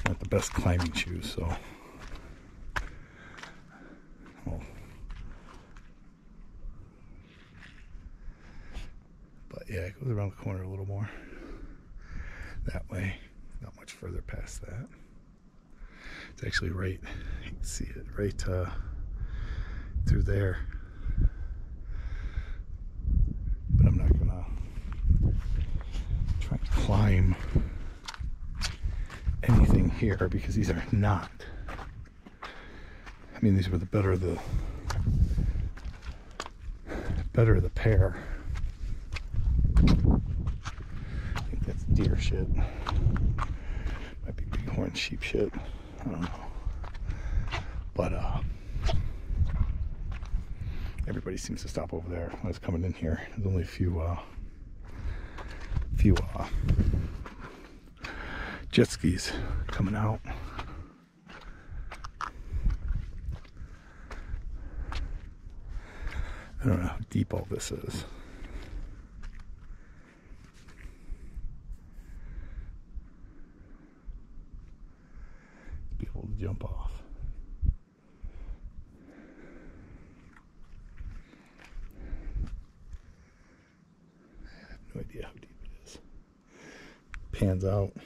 Not the best climbing shoes, so but yeah, it goes around the corner a little more that way, not much further past that. It's actually right, you can see it right through there, but I'm not gonna try to climb anything here because these are not, I mean, these were the better of the pair. I think that's deer shit, might be bighorn sheep shit, I don't know, but everybody seems to stop over there when I was coming in here. There's only a few jet skis coming out. I don't know how deep all this is. Be able to jump off. I have no idea how deep it is. Pans out. I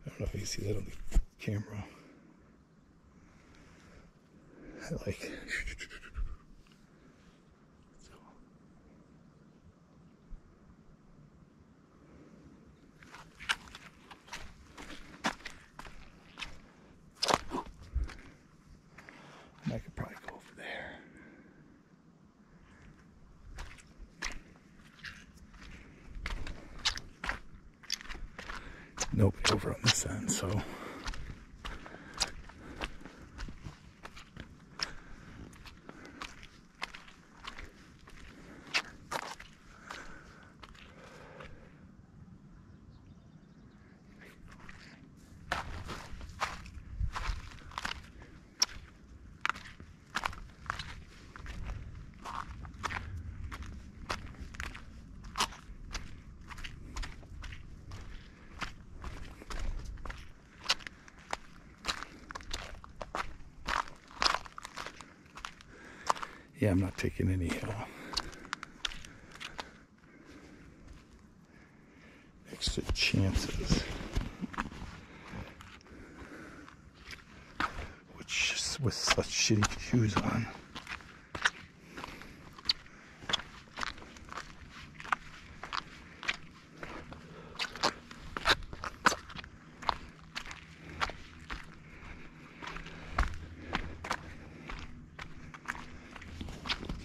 don't know if you can see that on the camera. I like. I could probably go over there. Nobody over on this end, so. Yeah, I'm not taking any extra chances. Which, with such shitty shoes on.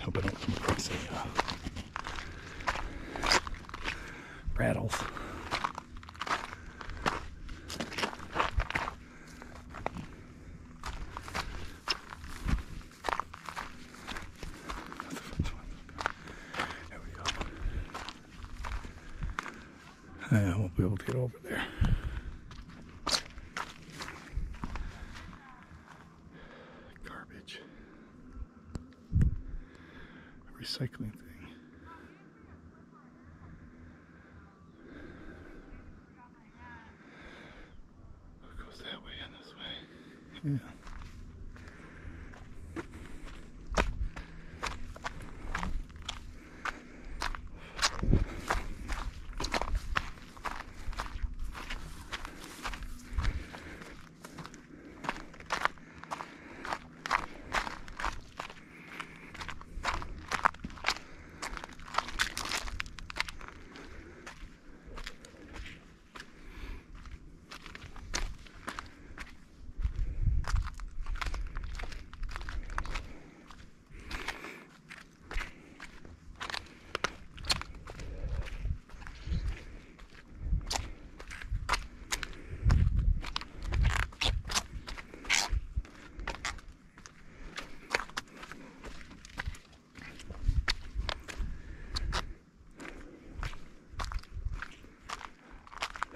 Hope I don't come across any rattles. There we go. I won't be able to get over there. Garbage. Recycling thing. It goes that way and this way. Yeah.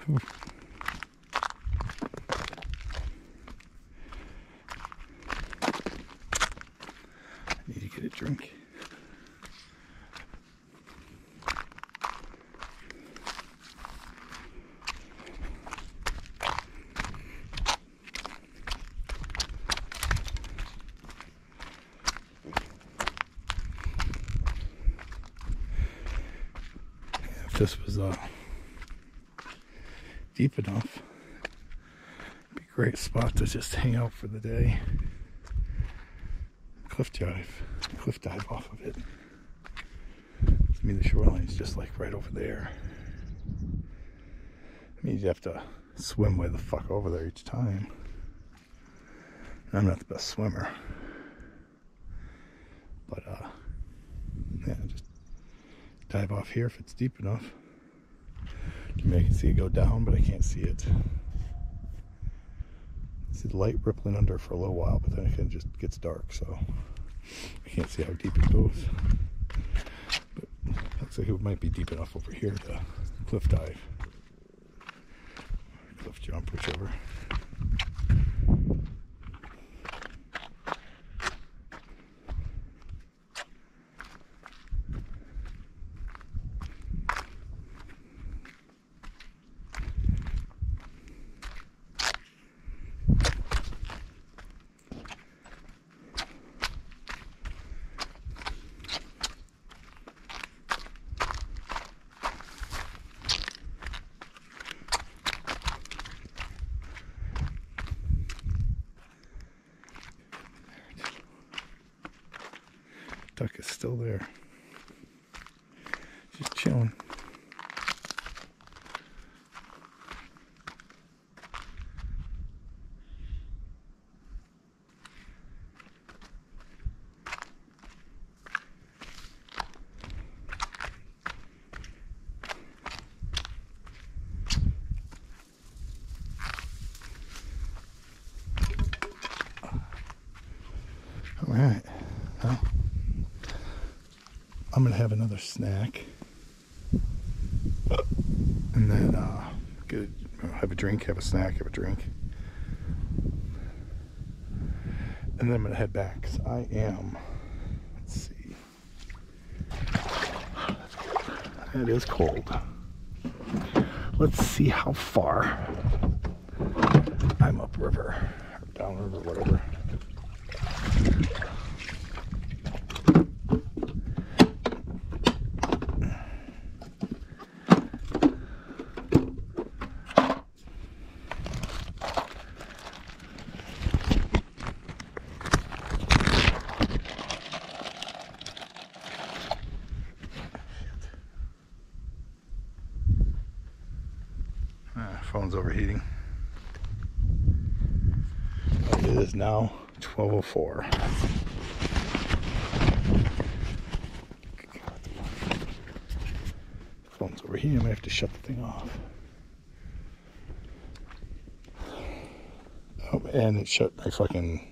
I need to get a drink. If this was deep enough, it'd be a great spot to just hang out for the day. Cliff dive off of it. To me, the shoreline's just like right over there. I mean, you'd have to swim way the fuck over there each time. I'm not the best swimmer, but yeah, just dive off here if it's deep enough. I mean, I can see it go down, but I can't see it. See the light rippling under for a little while, but then it just gets dark, so I can't see how deep it goes. But looks like it might be deep enough over here to cliff dive, cliff jump, whichever. still there. Just chilling. All right. Well, I'm gonna have another snack, and then have a drink, have a snack, have a drink, and then I'm gonna head back. 'Cause I am. Let's see. It is cold. Let's see how far I'm upriver or downriver, whatever. Phone's overheating. It is now 12:04. Phone's overheating. I might have to shut the thing off. Oh, and it shut my fucking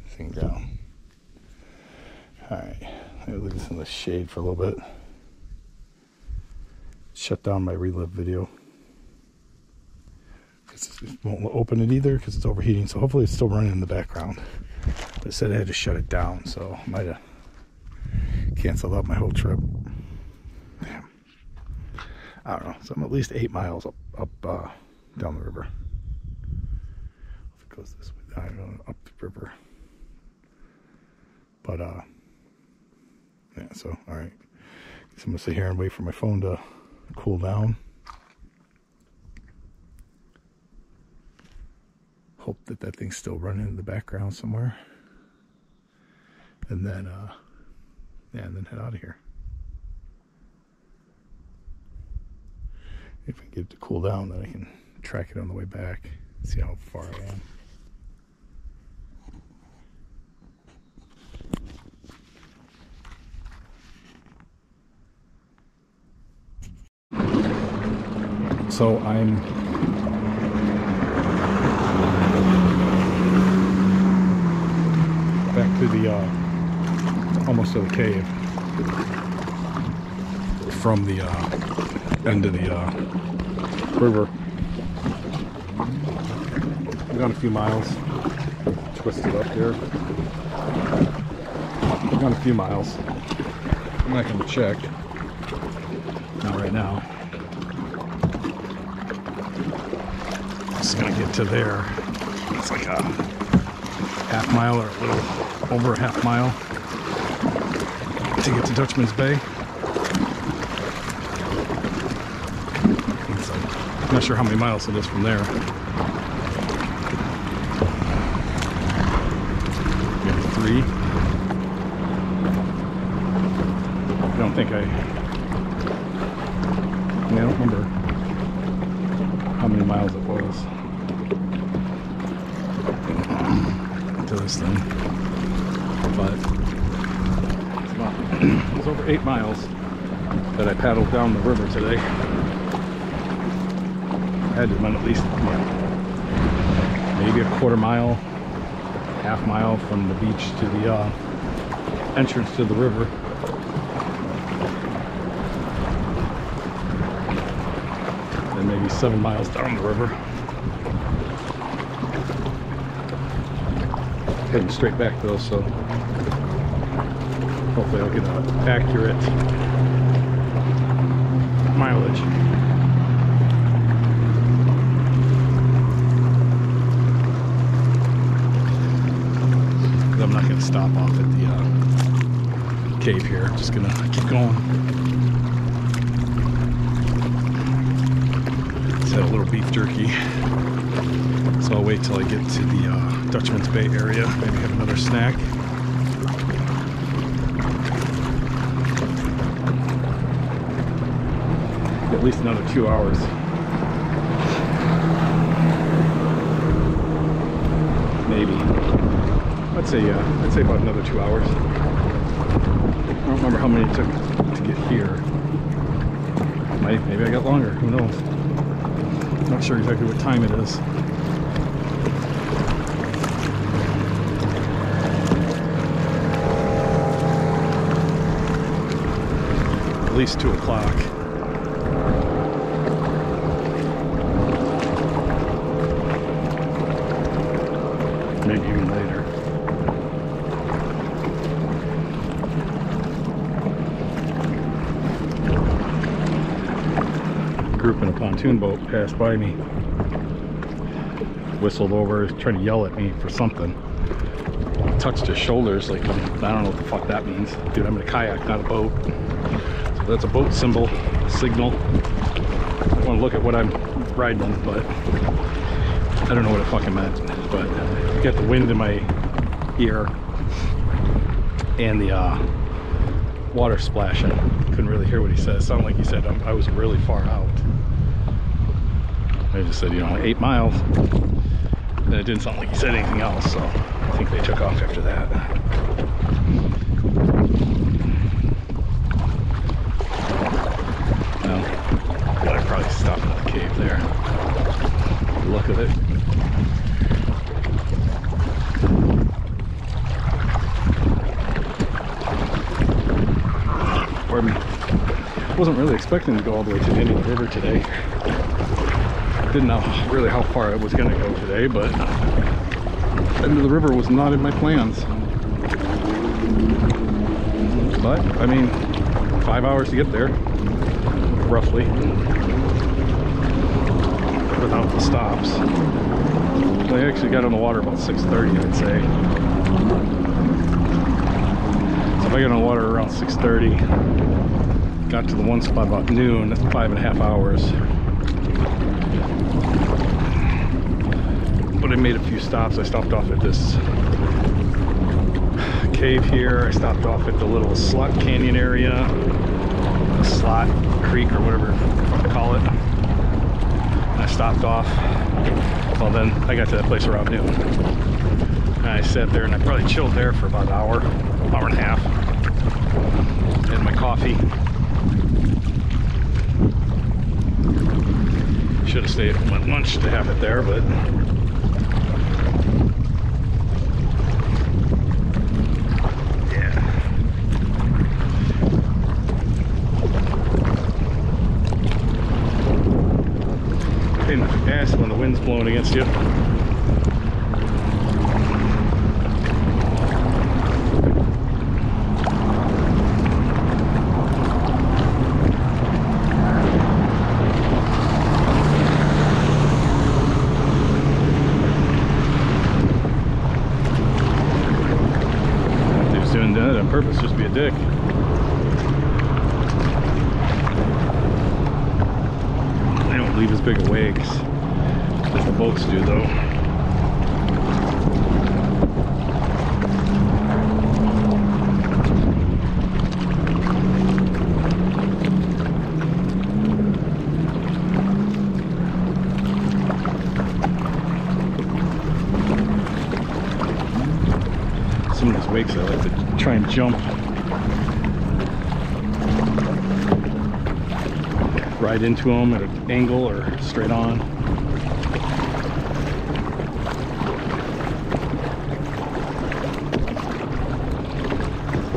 thing down. Alright, let me leave this in the shade for a little bit. Shut down my relive video. It won't open it either because it's overheating, so hopefully it's still running in the background. But it said I had to shut it down, so I might have canceled out my whole trip. Damn. I don't know. So I'm at least 8 miles up down the river. If it goes this way, I don't know, up the river. But yeah. So all right. So I'm gonna sit here and wait for my phone to cool down. Hope that thing's still running in the background somewhere. And then yeah, and then head out of here. If I get it to cool down, then I can track it on the way back, see how far I am. So I'm back to the almost to the cave from the end of the river. We've gone a few miles, twisted up here. We've gone a few miles. I'm not going to check, not right now. Just gonna get to there. It's like a half mile or a little over a half mile to get to Dutchman's Bay. So, I'm not sure how many miles it is from there. Maybe 3. I don't think I don't remember how many miles it was to this thing, but it was over 8 miles that I paddled down the river today. I had to run at least maybe a quarter mile, half mile from the beach to the entrance to the river. And maybe 7 miles down the river. Heading straight back though, so hopefully I'll get an accurate mileage. I'm not going to stop off at the cave here. I'm just going to keep going. Just had a little beef jerky. So I'll wait till I get to the Dutchman's Bay area. Maybe have another snack. at least another 2 hours. Maybe. I'd say about another 2 hours. I don't remember how many it took to get here. Maybe I got longer, who knows? I'm not sure exactly what time it is. At least 2 o'clock. Maybe even later. A group in a pontoon boat passed by me, whistled over, trying to yell at me for something. Touched his shoulders like I don't know what the fuck that means. Dude, I'm in a kayak, not a boat. So that's a boat symbol, signal. I want to look at what I'm riding, but I don't know what it fucking meant. But I got the wind in my ear and the water splashing. Couldn't really hear what he said. It sounded like he said I was really far out. I just said, you know, 8 miles. And it didn't sound like he said anything else, so I think they took off after that. Well, I'd probably stop in the cave there. The look of it. Pardon me. I wasn't really expecting to go all the way to the end of the river today. Didn't know really how far I was going to go today, but the end of the river was not in my plans. But, I mean, 5 hours to get there, roughly, without the stops. I actually got on the water about 6:30, I'd say. So if I got on the water around 6:30, got to the one spot about noon, that's 5.5 hours. But I made a few stops. I stopped off at this cave here. I stopped off at the little slot canyon area, slot creek or whatever you call it. And I stopped off. Well, then I got to that place around noon. And I sat there and I probably chilled there for about an hour and a half. Had my coffee. Should have stayed at lunch to have it there, but ass when the wind's blowing against you. Dude's doing that on purpose, just be a dick. They don't leave as big of wakes as the boats do, though. Some of these wakes I like to try and jump. Ride into them at an angle or straight on.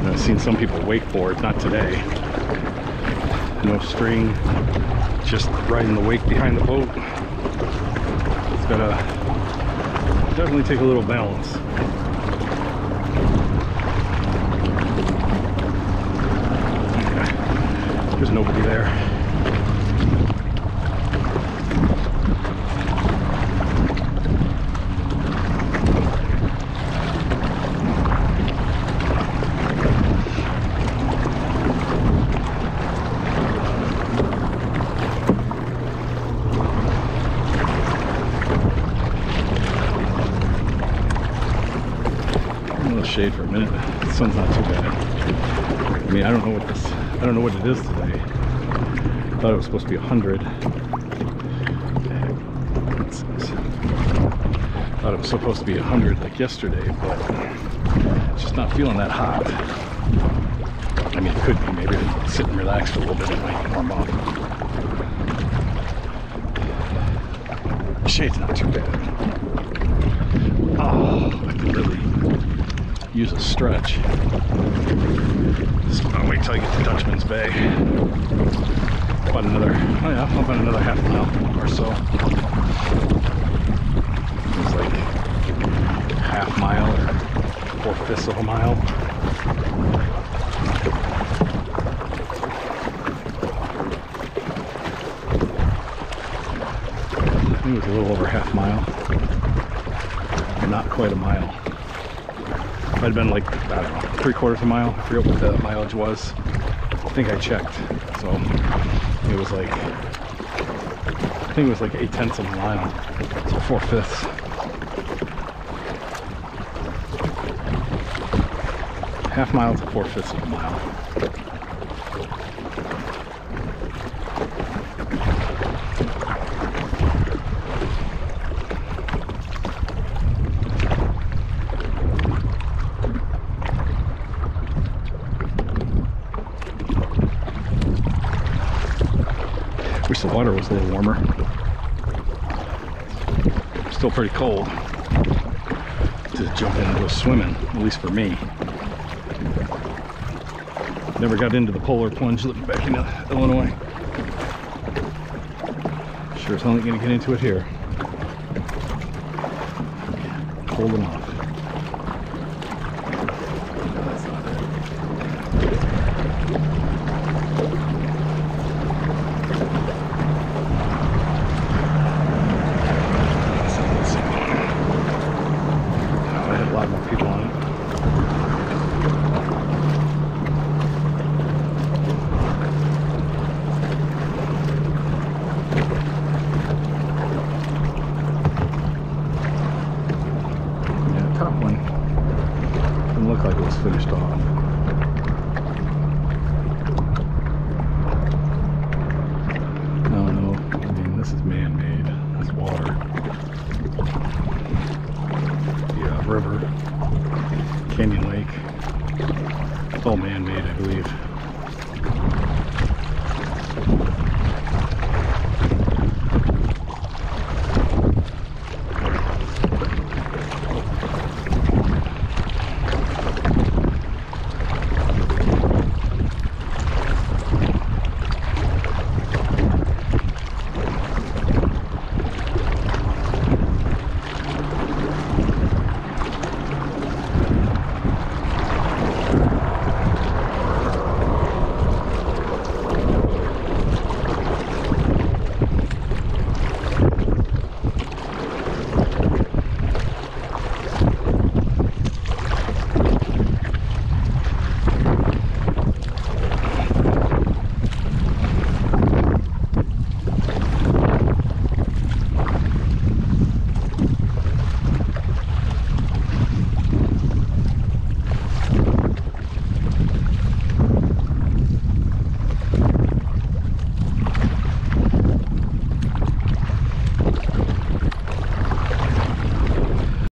I've seen some people wakeboard, not today. No string, just riding the wake behind the boat. It's gotta definitely take a little balance. Okay. There's nobody there. Shade for a minute. The sun's not too bad. I mean, I don't know what it is today. Thought it was supposed to be 100. Thought it was supposed to be 100 like yesterday, but it's just not feeling that hot. I mean, it could be. Maybe if I sit and relax for a little bit, it might warm up. Shade's not too bad. Oh, I could really use a stretch. So I'll wait till I get to Dutchman's Bay. About another, oh yeah, about another half mile or so. It's like half mile or 4/5 of a mile. I think it was a little over half mile. Not quite a mile. Might have been like, I don't know, 3/4 a mile. I forget what the mileage was. I think I checked. So it was like, I think it was like 8/10 of a mile. So 4/5. Half mile to 4/5 of a mile. Wish the water was a little warmer. Still pretty cold to jump in and go swimming, at least for me. Never got into the polar plunge living back in Illinois. Sure as hell ain't gonna get into it here. Cold enough.